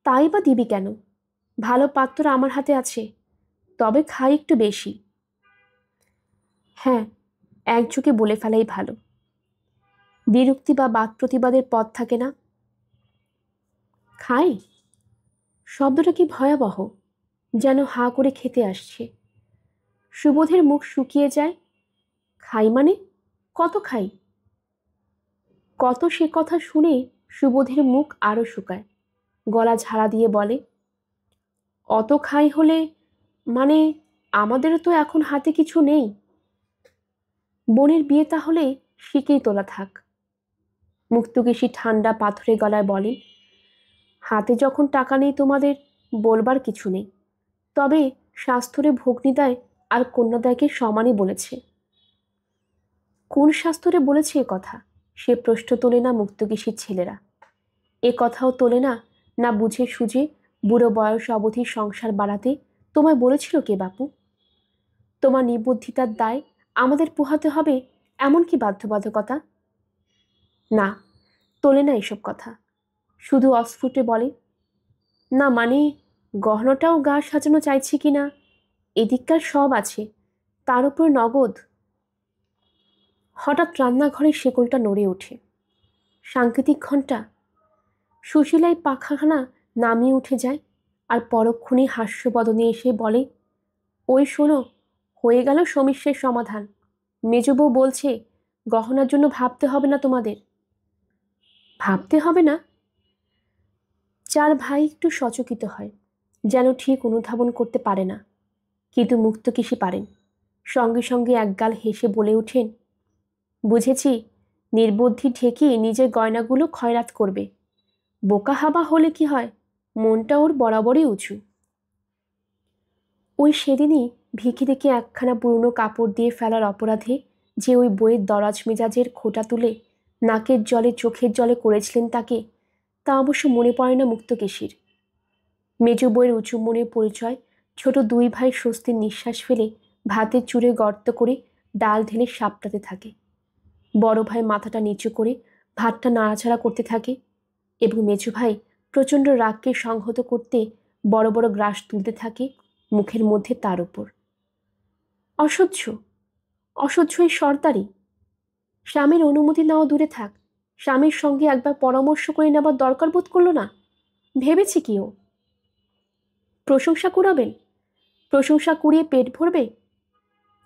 তাই বা দিবি কেন? ভালো পাত্র আমার হাতে আছে, তবে খাই একটু বেশি। হ্যাঁ, একযোগে বলে ফেলাই ভালো। বিরক্তি বা বাদ প্রতিবাদের পথ থাকে না। খাই শব্দটা কি ভয়াবহ, যেন হা করে খেতে আসছে। সুবোধের মুখ শুকিয়ে যায়। খাই মানে? কত খাই? কত সে কথা শুনে সুবোধের মুখ আরো শুকায়। গলা ঝাড়া দিয়ে বলে, অত খাই হলে মানে আমাদেরও তো এখন হাতে কিছু নেই। বোনের বিয়ে তাহলে শিকেই তোলা থাক। মুক্তকেশী ঠান্ডা পাথরে গলায় বলে, হাতে যখন টাকা নেই তোমাদের, বলবার কিছু নেই। তবে শাস্ত্রে ভগ্নিদায় আর কন্যাদায়কে সমানই বলেছে। কোন শাস্ত্রে বলেছে এ কথা? সে প্রশ্ন তোলে না মুক্তকেশীর ছেলেরা। এ কথাও তোলে না, না বুঝে সুঝে বুড়ো বয়স অবধি সংসার বাড়াতে তোমায় বলেছিল কে বাপু? তোমার নিবুদ্ধিতার দায় আমাদের পোহাতে হবে, এমন কি বাধ্যবাধকতা? না, তোলে না এসব কথা। শুধু অস্ফুটে বলে, না মানে গহনাটাও গা সাজানো চাইছি কি না, এদিককার সব আছে, তার উপর নগদ। হঠাৎ রান্নাঘরের শেকলটা নড়ে ওঠে। সাংকেতিক ঘণ্টা। সুশীলাই পাখাখানা নামিয়ে উঠে যায়, আর পরক্ষণে হাস্যবদনে এসে বলে, ওই শোনো, হয়ে গেল সমস্যার সমাধান। মেজবউ বলছে গহনার জন্য ভাবতে হবে না তোমাদের। ভাবতে হবে না? চার ভাই একটু সচকিত হয়, যেন ঠিক অনুধাবন করতে পারে না। কিন্তু মুক্তকেশী পারেন। সঙ্গে সঙ্গে একগাল হেসে বলে ওঠেন, বুঝেছি, নির্বুদ্ধি ঠেকে নিজের গয়নাগুলো খয়রাত করবে। বোকা হাবা হলে কি হয়, মনটা ওর বরাবরই উঁচু। ওই সেদিনই ভিখি দেখে একখানা পুরনো কাপড় দিয়ে ফেলার অপরাধে যে ওই বইয়ের দরাজ মেজাজের খোঁটা তুলে নাকের জলে চোখের জলে করেছিলেন তাকে, তা অবশ্য মনে পড়ে না মুক্তকেশীর। মেজ বইয়ের উঁচু মনের পরিচয় ছোট দুই ভাই স্বস্তির নিঃশ্বাস ফেলে ভাতের চুড়ে গর্ত করে ডাল ঢেলে সাপটাতে থাকে। বড় ভাই মাথাটা নিচু করে ভাতটা নাড়াচাড়া করতে থাকে, এবং মেজু ভাই প্রচণ্ড রাগকে সংহত করতে বড় বড় গ্রাস তুলতে থাকে মুখের মধ্যে তার উপর। অসহ্য, অসহ্য এই সর্দারি। স্বামীর অনুমতি নেওয়া দূরে থাক, স্বামীর সঙ্গে একবার পরামর্শ করে নেবার দরকার বোধ করলো না। ভেবেছে কি ও? প্রশংসা কুড়াবেন? প্রশংসা কুড়িয়ে পেট ভরবে?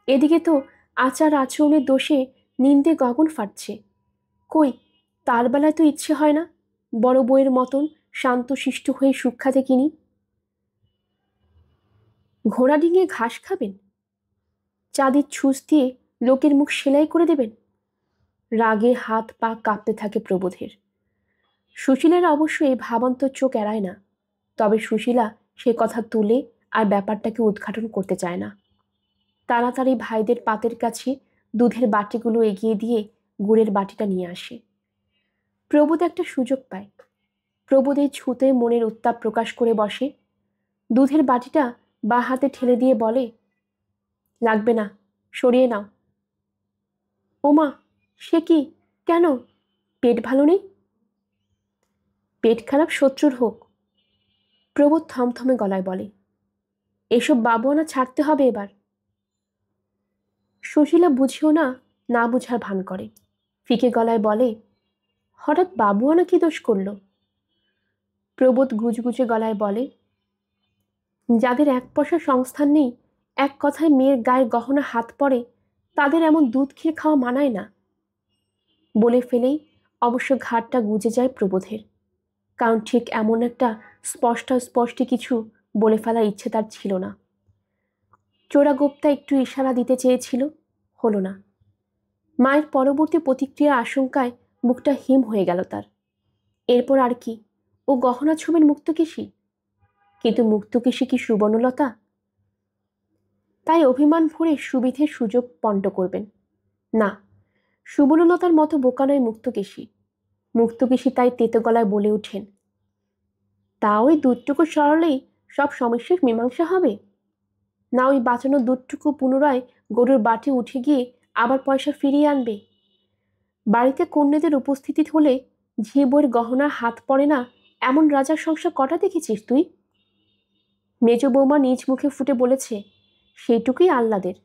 এদিকে তো আচার আচরণের দোষে নিন্দে গগন ফাটছে। কই, তার বেলায় তো ইচ্ছে হয় না বড় বউয়ের মতন শান্তশিষ্ট হয়ে সুখ্যাতে কিনি। ঘোড়া ডিঙিয়ে ঘাস খাবেন? চাঁদের ছুঁচ দিয়ে লোকের মুখ সেলাই করে দেবেন? রাগে হাত পা কাঁপতে থাকে প্রবোধের। সুশীলার অবশ্য এই ভাবান্তর চোখ এড়ায় না, তবে সুশীলা সে কথা তুলে আর ব্যাপারটাকে উদ্ঘাটন করতে চায় না। তাড়াতাড়ি ভাইদের পাতের কাছে দুধের বাটিগুলো এগিয়ে দিয়ে গুড়ের বাটিটা নিয়ে আসে। প্রবোধ একটা সুযোগ পায়। প্রবোধ এই ছুঁতে মনের উত্তাপ প্রকাশ করে বসে। দুধের বাটিটা বা হাতে ঠেলে দিয়ে বলে, লাগবে না, সরিয়ে নাও। ওমা, সে কি, কেন? পেট ভালো নেই? পেট খারাপ শত্রুর হোক। প্রবোধ থমথমে গলায় বলে, এসব বাবুয়ানা ছাড়তে হবে এবার। সুশীলা বুঝেও না, না বুঝার ভান করে, ফিকে গলায় বলে, হঠাৎ বাবুয়ানা কি দোষ করল? প্রবোধ গুজগুজে গলায় বলে, যাদের এক পয়সা সংস্থান নেই, এক কথায় মেয়ের গায়ের গহনা হাত পড়ে, তাদের এমন দুধ খেয়ে খাওয়া মানায় না। বলে ফেলেই অবশ্য ঘাটটা গুজে যায় প্রবোধের, কারণ ঠিক এমন একটা স্পষ্ট কিছু বলে ফেলার ইচ্ছে তার ছিল না। চোরাগোপ্তা একটু ইশারা দিতে চেয়েছিল, হলো না। মায়ের পরবর্তী প্রতিক্রিয়ার আশঙ্কায় মুখটা হিম হয়ে গেল তার। এরপর আর কি, ও গহনা ছবির মুক্তকেশী? কিন্তু মুক্তকেশী কি সুবর্ণলতা? তাই অভিমান ভরে সুবিধের সুযোগ পণ্ড করবেন না। সুবর্ণলতার মতো বোকা নয় মুক্তকেশী। মুক্তকেশী তাই তেতো গলায় বলে ওঠেন, তা ওই দুধটুকু সরালেই সব সমস্যার মীমাংসা হবে? না ওই বাঁচানো দুধটুকু পুনরায় গরুর বাটে উঠে গিয়ে আবার পয়সা ফিরিয়ে আনবে? বাড়িতে কন্যাদের উপস্থিতি হলে ঝি বইয়ের গহনা হাত পড়ে না এমন রাজার সংসার কটা দেখেছিস তুই? মেজ বৌমা নিজ মুখে ফুটে বলেছে, সেইটুকুই আহ্লাদের,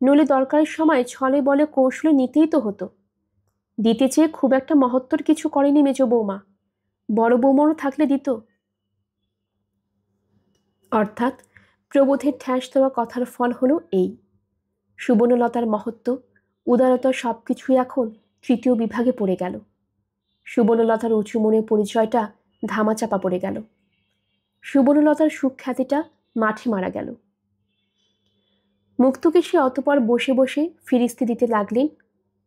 নইলে দরকারের সময় ছলে বলে কৌশলে নিতেই তো হতো। দিতে চেয়ে খুব একটা মহত্তর কিছু করেনি মেজ বৌমা, বড় বৌমারও থাকলে দিত। অর্থাৎ প্রবোধের ঠ্যাস দেওয়া কথার ফল হলো এই, সুবর্ণলতার মহত্ব, উদারতার সবকিছুই এখন তৃতীয় বিভাগে পড়ে গেল। সুবর্ণলতার উঁচু মনের পরিচয়টা ধামাচাপা পড়ে গেল। সুবর্ণলতার সুখ্যাতিটা মাঠে মারা গেল। মুক্তকেশী অতপর বসে বসে ফিরিস্তি দিতে লাগলেন।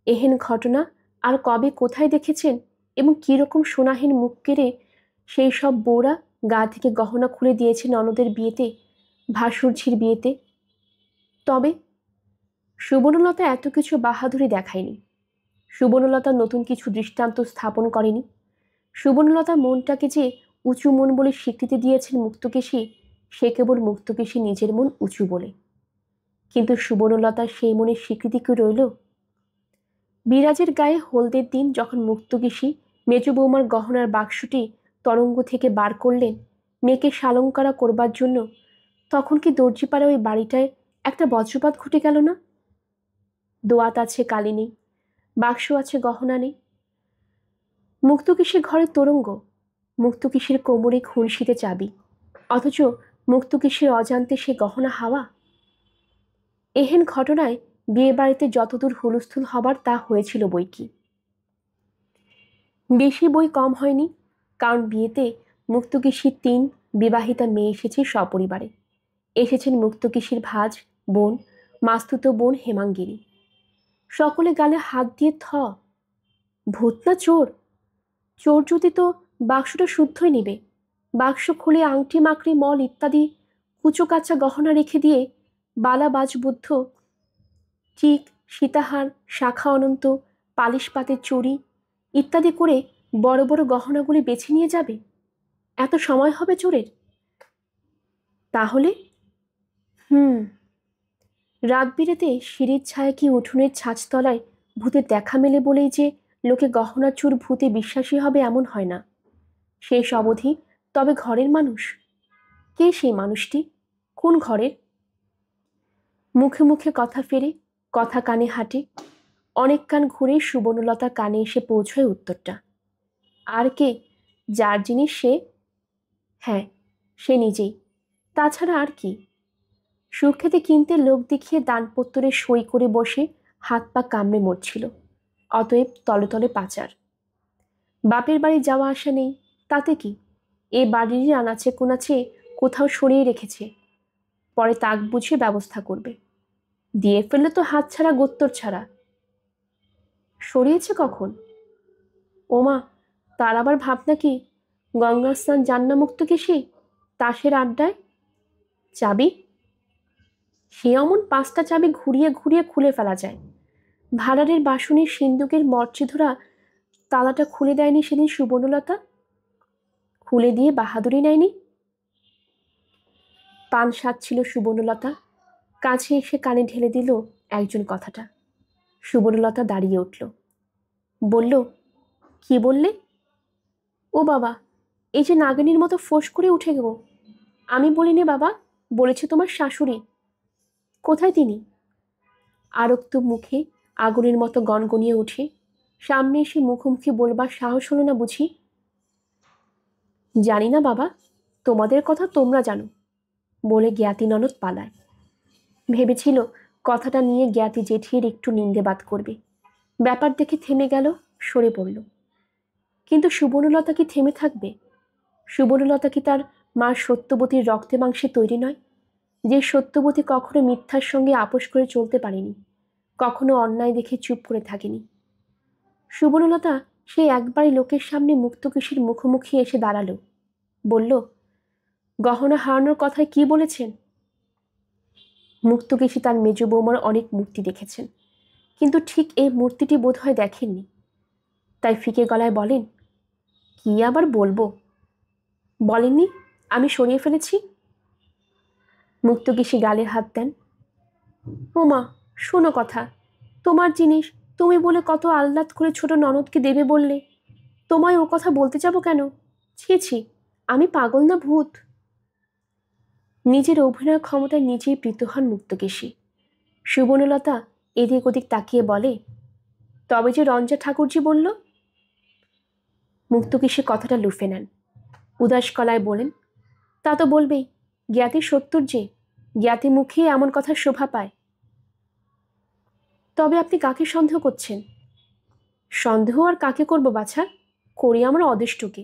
এহেন ঘটনা আর কবে কোথায় দেখেছেন এবং কীরকম সোনাহীন মুখ কেড়ে সেই সব বউরা গা থেকে গহনা খুলে দিয়েছে ননদের বিয়েতে, ভাসুরঝির বিয়েতে। তবে সুবর্ণলতা এত কিছু বাহাদুরি দেখায়নি। সুবর্ণলতা নতুন কিছু দৃষ্টান্ত স্থাপন করেনি। সুবর্ণলতা মনটাকে যে উঁচু মন বলে স্বীকৃতি দিয়েছেন মুক্তকেশী, সে কেবল মুক্তকেশী নিজের মন উঁচু বলে। কিন্তু সুবর্ণলতার সেই মনের স্বীকৃতি কি রইল? বিরাজের গায়ে হলদের দিন যখন মুক্তকেশী মেজ বৌমার গহনার বাক্সটি তরঙ্গ থেকে বার করলেন মেয়েকে সালঙ্কারা করবার জন্য, তখন কি দর্জিপাড়া ওই বাড়িটায় একটা বজ্রপাত ঘটে গেল না? দোয়াত আছে, কালি নেই, বাক্স আছে, গহনা নেই। মুক্তকেশীর ঘরে তোরঙ্গ, মুক্তকেশীর কোমরে খুনশিতে চাবি, অথচ মুক্তকেশীর অজান্তে সে গহনা হাওয়া। এহেন ঘটনায় বিয়ে বাড়িতে যতদূর হুলস্থুল হবার তা হয়েছিল বই কি। বেশি বই কম হয়নি, কারণ বিয়েতে মুক্তকেশীর 3 বিবাহিতা মেয়ে এসেছে সপরিবারে। এসেছেন মুক্তকেশীর ভাজ বোন, মাস্তুতো বোন হেমাঙ্গিনী। সকলে গালে হাত দিয়ে ভূত না চোর? চোর যদি তো বাক্সটা শুদ্ধই নেবে, বাক্স খুলে আংটি মাকড়ি মল ইত্যাদি কুচো কাঁচা গহনা রেখে দিয়ে বালা বাজবুদ্ধ, চিক, সীতাহার, শাখা অনন্ত, পালিশ পাতের চুড়ি ইত্যাদি করে বড় বড় গহনাগুলি বেছে নিয়ে যাবে? এত সময় হবে চোরের? তাহলে রাত বিরেতে সিঁড়ির ছায়া কি উঠোনের ছাঁচতলায় ভূতের দেখা মেলে বলেই যে লোকে গহনা চুর ভূতে বিশ্বাসী হবে এমন হয় না। শেষ অবধি তবে ঘরের মানুষ। কে সেই মানুষটি? কোন ঘরের? মুখে মুখে কথা ফেরে, কথা কানে হাঁটে, অনেক কান ঘুরে সুবর্ণলতা কানে এসে পৌঁছয় উত্তরটা। আর কে? যার জিনিস সে? হ্যাঁ, সে নিজেই। তাছাড়া আর কি? সুখ্যাতি কিনতে লোক দেখিয়ে দানপত্তরে সই করে বসে হাত পা কামড়ে মরছিল, অতএব তলে তলে পাচার। বাপের বাড়ি যাওয়া আসা নেই, তাতে কি? এ বাড়িরই আনাচে কোনাচে কোথাও সরিয়ে রেখেছে, পরে তাক বুঝে ব্যবস্থা করবে। দিয়ে ফেললে তো হাত ছাড়া গোত্তর ছাড়া। সরিয়েছে কখন? ওমা, তার আবার ভাবনা কি? গঙ্গা স্নান জান্না মুক্তকেশী, তাসের আড্ডায় চাবি, সে অমন 5টা চাবি ঘুরিয়ে ঘুরিয়ে খুলে ফেলা যায়। ভাড়ারের বাসনের সিন্দুকের মর্চে ধরা তালাটা খুলে দেয়নি সেদিন সুবর্ণলতা? খুলে দিয়ে বাহাদুরি নেয়নি? পান সাজছিল সুবর্ণলতা, কাছে এসে কানে ঢেলে দিল একজন কথাটা। সুবর্ণলতা দাঁড়িয়ে উঠল, বলল, কি বললে? ও বাবা, এই যে নাগিনীর মতো ফোঁস করে উঠে গো। আমি বলিনি বাবা, বলেছে তোমার শাশুড়ি। কোথায় তিনি? আরক্ত মুখে আগুনের মতো গনগনিয়ে উঠে সামনে এসে মুখোমুখি বলবার সাহস হলো না বুঝি? জানি না বাবা, তোমাদের কথা তোমরা জানো, বলে জ্ঞাতি ননদ পালায়। ভেবেছিল কথাটা নিয়ে জ্ঞাতি জেঠির একটু নিন্দেবাদ করবে। ব্যাপার দেখে থেমে গেল, সরে পড়ল। কিন্তু সুবর্ণলতা কি থেমে থাকবে? সুবর্ণলতা কি তার মার সত্যবতীর রক্তে মাংসে তৈরি নয়, যে সত্যবতী কখনো মিথ্যার সঙ্গে আপোষ করে চলতে পারেনি, কখনো অন্যায় দেখে চুপ করে থাকেনি? সুবর্ণলতা সেই একবারই লোকের সামনে মুক্তকেশীর মুখোমুখি এসে দাঁড়ালো, বলল, গহনা হারানোর কথায় কি বলেছেন? মুক্তকেশী তার মেজ বৌমার অনেক মূর্তি দেখেছেন, কিন্তু ঠিক এই মূর্তিটি বোধহয় দেখেননি, তাই ফিকে গলায় বলেন, কি আবার বলবো? বলেননি আমি সরিয়ে ফেলেছি? মুক্তকেশী গালে হাত দেন। ওমা, শোনো কথা, তোমার জিনিস তুমি বলে কত আহ্লাদ করে ছোট ননদকে দেবে বললে, তোমায় ও কথা বলতে যাব কেন? ছি ছি, আমি পাগল না ভূত? নিজের অভিনয় ক্ষমতায় নিজেই প্রীত হন মুক্তকেশী। সুবর্ণলতা এদিক ওদিক তাকিয়ে বলে, তবে যে রঞ্জা ঠাকুরজি বলল। মুক্তকেশী কথাটা লুফে নেন। উদাস গলায় বলেন, তা তো বলবেই, জ্ঞাতি সত্তর যে, জ্ঞাতি মুখে এমন কথা শোভা পায়। তবে আপনি কাকে সন্দেহ করছেন? সন্দেহ আর কাকে করব বাছা? করি আমার অদৃষ্টকে।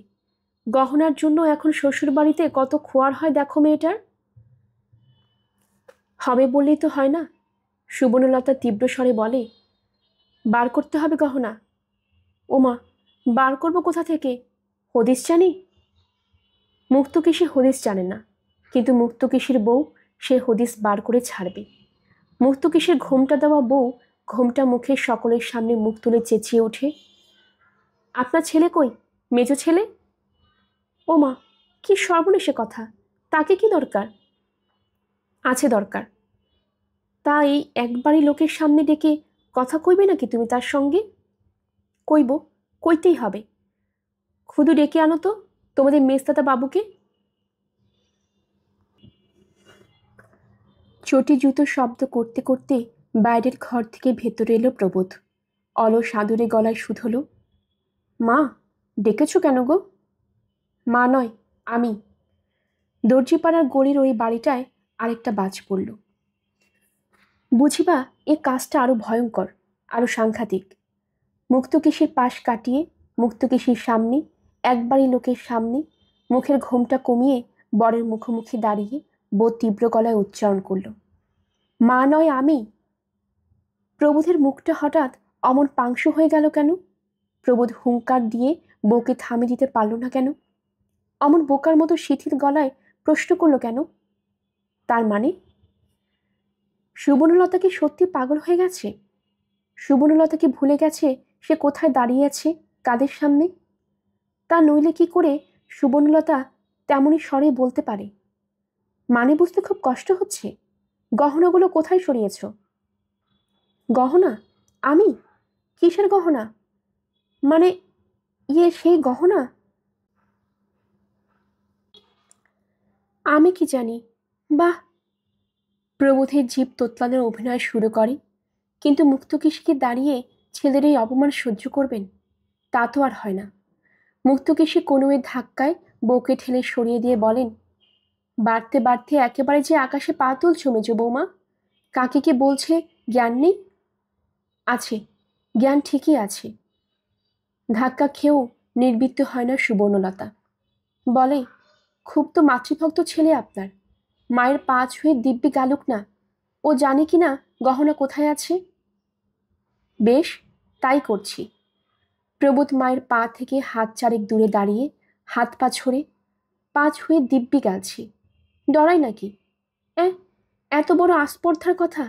গহনার জন্য এখন শ্বশুর বাড়িতে কত খোয়ার হয় দেখো মেয়েটার। হবে বললেই তো হয় না। সুবর্ণলতা তীব্র স্বরে বলে, বার করতে হবে গহনা। ওমা, বার করব কোথা থেকে? হদিস জানি? মুক্তকেশী হদিস জানে না, কিন্তু মুক্তকেশীর বউ সে হদিস বার করে ছাড়বে। মুক্তকেশীর ঘোমটা দেওয়া বউ ঘোমটা মুখে সকলের সামনে মুখ তুলে চেঁচিয়ে ওঠে, আপনার ছেলে কই? মেজ ছেলে? ওমা, কি সর্বনেশে কথা! তাকে কি দরকার? আছে দরকার। তা এই একবারই লোকের সামনে ডেকে কথা কইবে নাকি তুমি তার সঙ্গে? কইব, কইতেই হবে। খুদু ডেকে আনো তো তোমাদের মেজদাদা বাবুকে। চটি জুতো শব্দ করতে করতে বাইরের ঘর থেকে ভেতরে এলো প্রবোধ। অলস আদুরে গলায় শুধল, মা, ডেকেছ কেন গো? মা নয়, আমি। দর্জিপাড়ার গলির ওই বাড়িটায় আরেকটা বাজ পড়ল। বুঝিবা এ কাজটা আরো ভয়ঙ্কর, আরো সাংঘাতিক। মুক্তকেশীর পাশ কাটিয়ে মুক্তকেশীর সামনে, একবারই লোকের সামনে, মুখের ঘোমটা কমিয়ে বরের মুখোমুখি দাঁড়িয়ে বউ তীব্র গলায় উচ্চারণ করল, মা নয়, আমি। প্রবোধের মুখটা হঠাৎ অমন পাংশু হয়ে গেল কেন? প্রবোধ হুঙ্কার দিয়ে বউকে থামিয়ে দিতে পারল না কেন? অমন বোকার মতো শিথিল গলায় প্রশ্ন করল কেন? তার মানে সুবর্ণলতা কি সত্যি পাগল হয়ে গেছে? সুবর্ণলতা কি ভুলে গেছে সে কোথায় দাঁড়িয়ে আছে, কাদের সামনে? তা নইলে কি করে সুবর্ণলতা তেমনই স্বরে বলতে পারে, মানে বুঝতে খুব কষ্ট হচ্ছে। গহনাগুলো কোথায় সরিয়েছ? গহনা? আমি? কিসের গহনা? মানে সেই গহনা? আমি কি জানি। বাহ! প্রবোধের জিভ তোতলানোর অভিনয় শুরু করে, কিন্তু মুক্তকেশীকে দাঁড়িয়ে ছেলের এই অপমান সহ্য করবেন? তা তো আর হয় না। মুক্তকেশী কোনো এ ধাক্কায় বউকে ঠেলে সরিয়ে দিয়ে বলেন, বাড়তে বাড়তে একেবারে যে আকাশে পা তুলছ মেজ বৌমা। কাকে কে বলছে জ্ঞান নেই? আছে, জ্ঞান ঠিকই আছে। ধাক্কা খেয়েও নির্বৃত্ত হয় না সুবর্ণলতা। বলে, খুব তো মাতৃভক্ত ছেলে আপনার। মায়ের পা ছুঁয়ে দিব্যি গালুক না, ও জানে কি না গহনা কোথায় আছে। বেশ, তাই করছি। প্রবোধ মায়ের পা থেকে হাত চারেক দূরে দাঁড়িয়ে হাত পা ছড়ে পা ছুঁয়ে দিব্যি গালছি। ডরাই নাকি? এত বড় আস্পর্ধার কথা!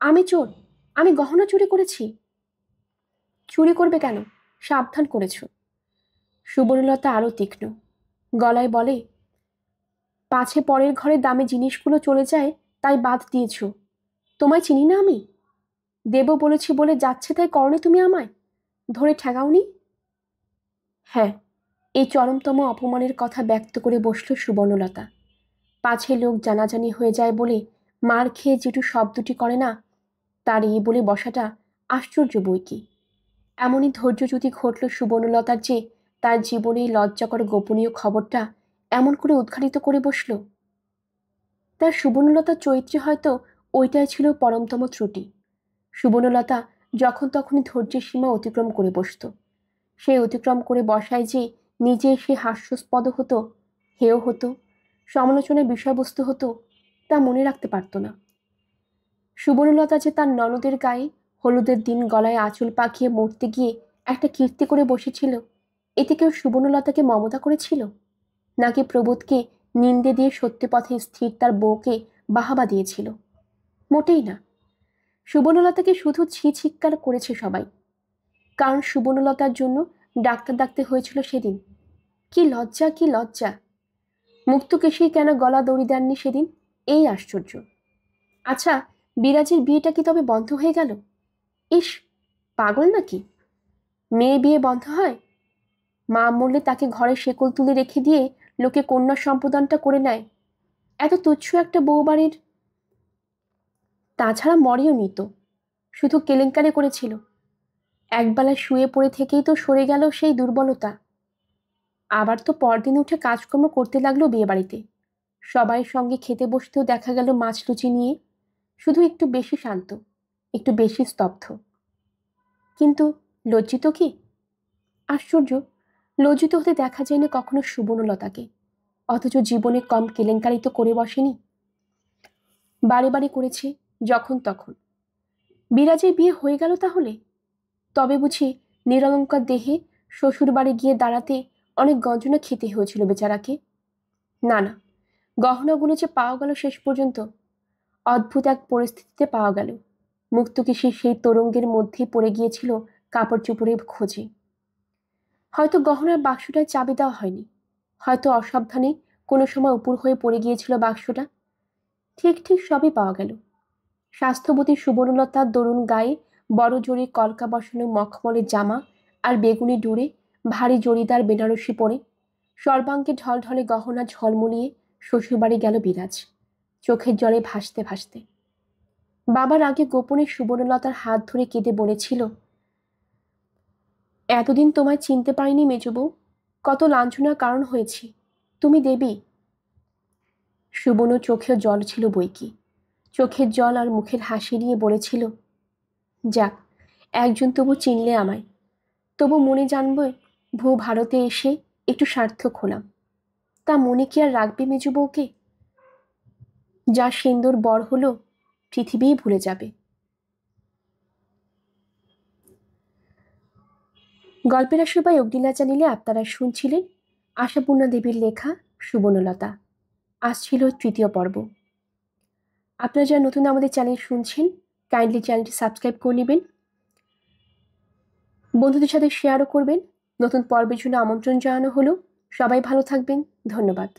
আমি চোর? আমি গহনা চুরি করেছি? চুরি করবে কেন? সাবধান করেছ। সুবর্ণলতা আরো তীক্ষ্ণ গলায় বলে, পাছে পরের ঘরে দামি জিনিসগুলো চলে যায় তাই বাদ দিয়েছ। তোমায় চিনি না আমি? দেব বলেছি বলে যাচ্ছে তাই করনি তুমি আমায়? ধরে ঠেকাওনি? হ্যাঁ, এই চরমতম অপমানের কথা ব্যক্ত করে বসল সুবর্ণলতা। পাছে লোক জানাজানি হয়ে যায় বলে মার খেয়ে যেটু শব্দটি করে না, তার এই বলে বসাটা আশ্চর্য বই কি। এমনই ধৈর্যচ্যুতি ঘটল সুবর্ণলতার যে তার জীবনে লজ্জাকর গোপনীয় খবরটা এমন করে উদ্ঘাটিত করে বসল। তার সুবর্ণলতার চরিত্রে হয়তো ওইটাই ছিল পরমতম ত্রুটি। সুবর্ণলতা যখন তখনই ধৈর্যের সীমা অতিক্রম করে বসত। সে অতিক্রম করে বসায় যে নিজে সে হাস্যাস্পদ হতো, হেয় হতো, সমালোচনার বিষয়বস্তু হতো, তা মনে রাখতে পারত না। সুবর্ণলতা যে তার ননদের গায়ে হলুদের দিন গলায় আঁচল পাকিয়ে মরতে গিয়ে একটা কীর্তি করে বসেছিল, এতে কেউ সুবর্ণলতাকে মমতা করেছিল, নাকি প্রবোধকে নিন্দে দিয়ে সত্য পথে স্থির তার বউকে বাহাবা দিয়েছিল? মোটেই না। সুবর্ণলতাকে শুধু ছি ছিক্কার করেছে সবাই, কারণ সুবর্ণলতার জন্য ডাক্তার ডাকতে হয়েছিল সেদিন। কি লজ্জা, কি লজ্জা! মুক্তকেশী কেন গলা দড়ি দেননি সেদিন, এই আশ্চর্য। আচ্ছা, বিরাজের বিয়েটা কি তবে বন্ধ হয়ে গেল? ইস, পাগল নাকি? মেয়ে বিয়ে বন্ধ হয়? মা মরলে তাকে ঘরে শেকল তুলে রেখে দিয়ে লোকে কন্যা সম্প্রদানটা করে নেয়। এত তুচ্ছ একটা বউ বাড়ির। তাছাড়া মরেও নিত, শুধু কেলেঙ্কারি করেছিল। একবেলা শুয়ে পড়ে থেকেই তো সরে গেল সেই দুর্বলতা। আবার তো পরদিন উঠে কাজকর্ম করতে লাগলো বিয়ে বাড়িতে। সবাই সঙ্গে খেতে বসতেও দেখা গেল মাছ লুচি নিয়ে। শুধু একটু বেশি শান্ত, একটু বেশি স্তব্ধ। কিন্তু লজ্জিত কি? আশ্চর্য, লজ্জিত হতে দেখা যায়নি কখনো সুবর্ণলতাকে। অথচ জীবনে কম কেলেঙ্কারি তো করে বসেনি। বারে বারে করেছে, যখন তখন। বিরাজের বিয়ে হয়ে গেল তাহলে? তবে বুঝি নিরলঙ্কার দেহে শ্বশুর বাড়ি গিয়ে দাঁড়াতে অনেক গঞ্জনা খেতে হয়েছিল বেচারাকে? না না, গহনাগুলো যে পাওয়া গেল শেষ পর্যন্ত। অদ্ভুত এক পরিস্থিতিতে পাওয়া গেল। মুক্তকেশী সেই তরঙ্গের মধ্যেই পড়ে গিয়েছিল কাপড় চোপড়ের খোঁজে। হয়তো গহনার বাক্সটায় চাবি দেওয়া হয়নি, হয়তো অসাবধানে কোনো সময় উপর হয়ে পড়ে গিয়েছিল বাক্সটা। ঠিক ঠিক সবই পাওয়া গেল। স্বাস্থ্যবতী সুবর্ণলতার দরুন গায়ে বড় জোরে কলকা বসানো মখমলের জামা আর বেগুনি ডুরে ভারী জরিদার বেনারসি পরে সর্বাঙ্গে ঢলঢলে গহনা ঝলমলিয়ে শ্বশুরবাড়ি গেল বিরাজ, চোখের জলে ভাসতে ভাসতে। বাবার আগে গোপনে সুবর্ণলতার হাত ধরে কেঁদে বলেছিল, এতদিন তোমায় চিনতে পারিনি মেজবউ, কত লাঞ্ছনার কারণ হয়েছি। তুমি দেবী। সুবর্ণ চোখেও জল ছিল বইকি। চোখের জল আর মুখের হাসি নিয়ে বলেছিল, যাক, একজন তবু চিনলে আমায়। তবু মনে জানবে ভূ ভারতে এসে একটু সার্থক হলাম। তা মনে কি আর রাখবে মেজবউকে? যা সিন্দুর বর হলো, পৃথিবীই ভুলে যাবে। গল্পের আসবাই অগ্নিলা চ্যানেলে আপনারা শুনছিলেন আশাপূর্ণা দেবীর লেখা সুবর্ণলতা। আজ ছিল 3য় পর্ব। আপনারা যারা নতুন আমাদের চ্যানেল শুনছেন, কাইন্ডলি চ্যানেলটি সাবস্ক্রাইব করে নেবেন, বন্ধুদের সাথে শেয়ারও করবেন। নতুন পর্বের জন্য আমন্ত্রণ জানানো হলো। সবাই ভালো থাকবেন। ধন্যবাদ।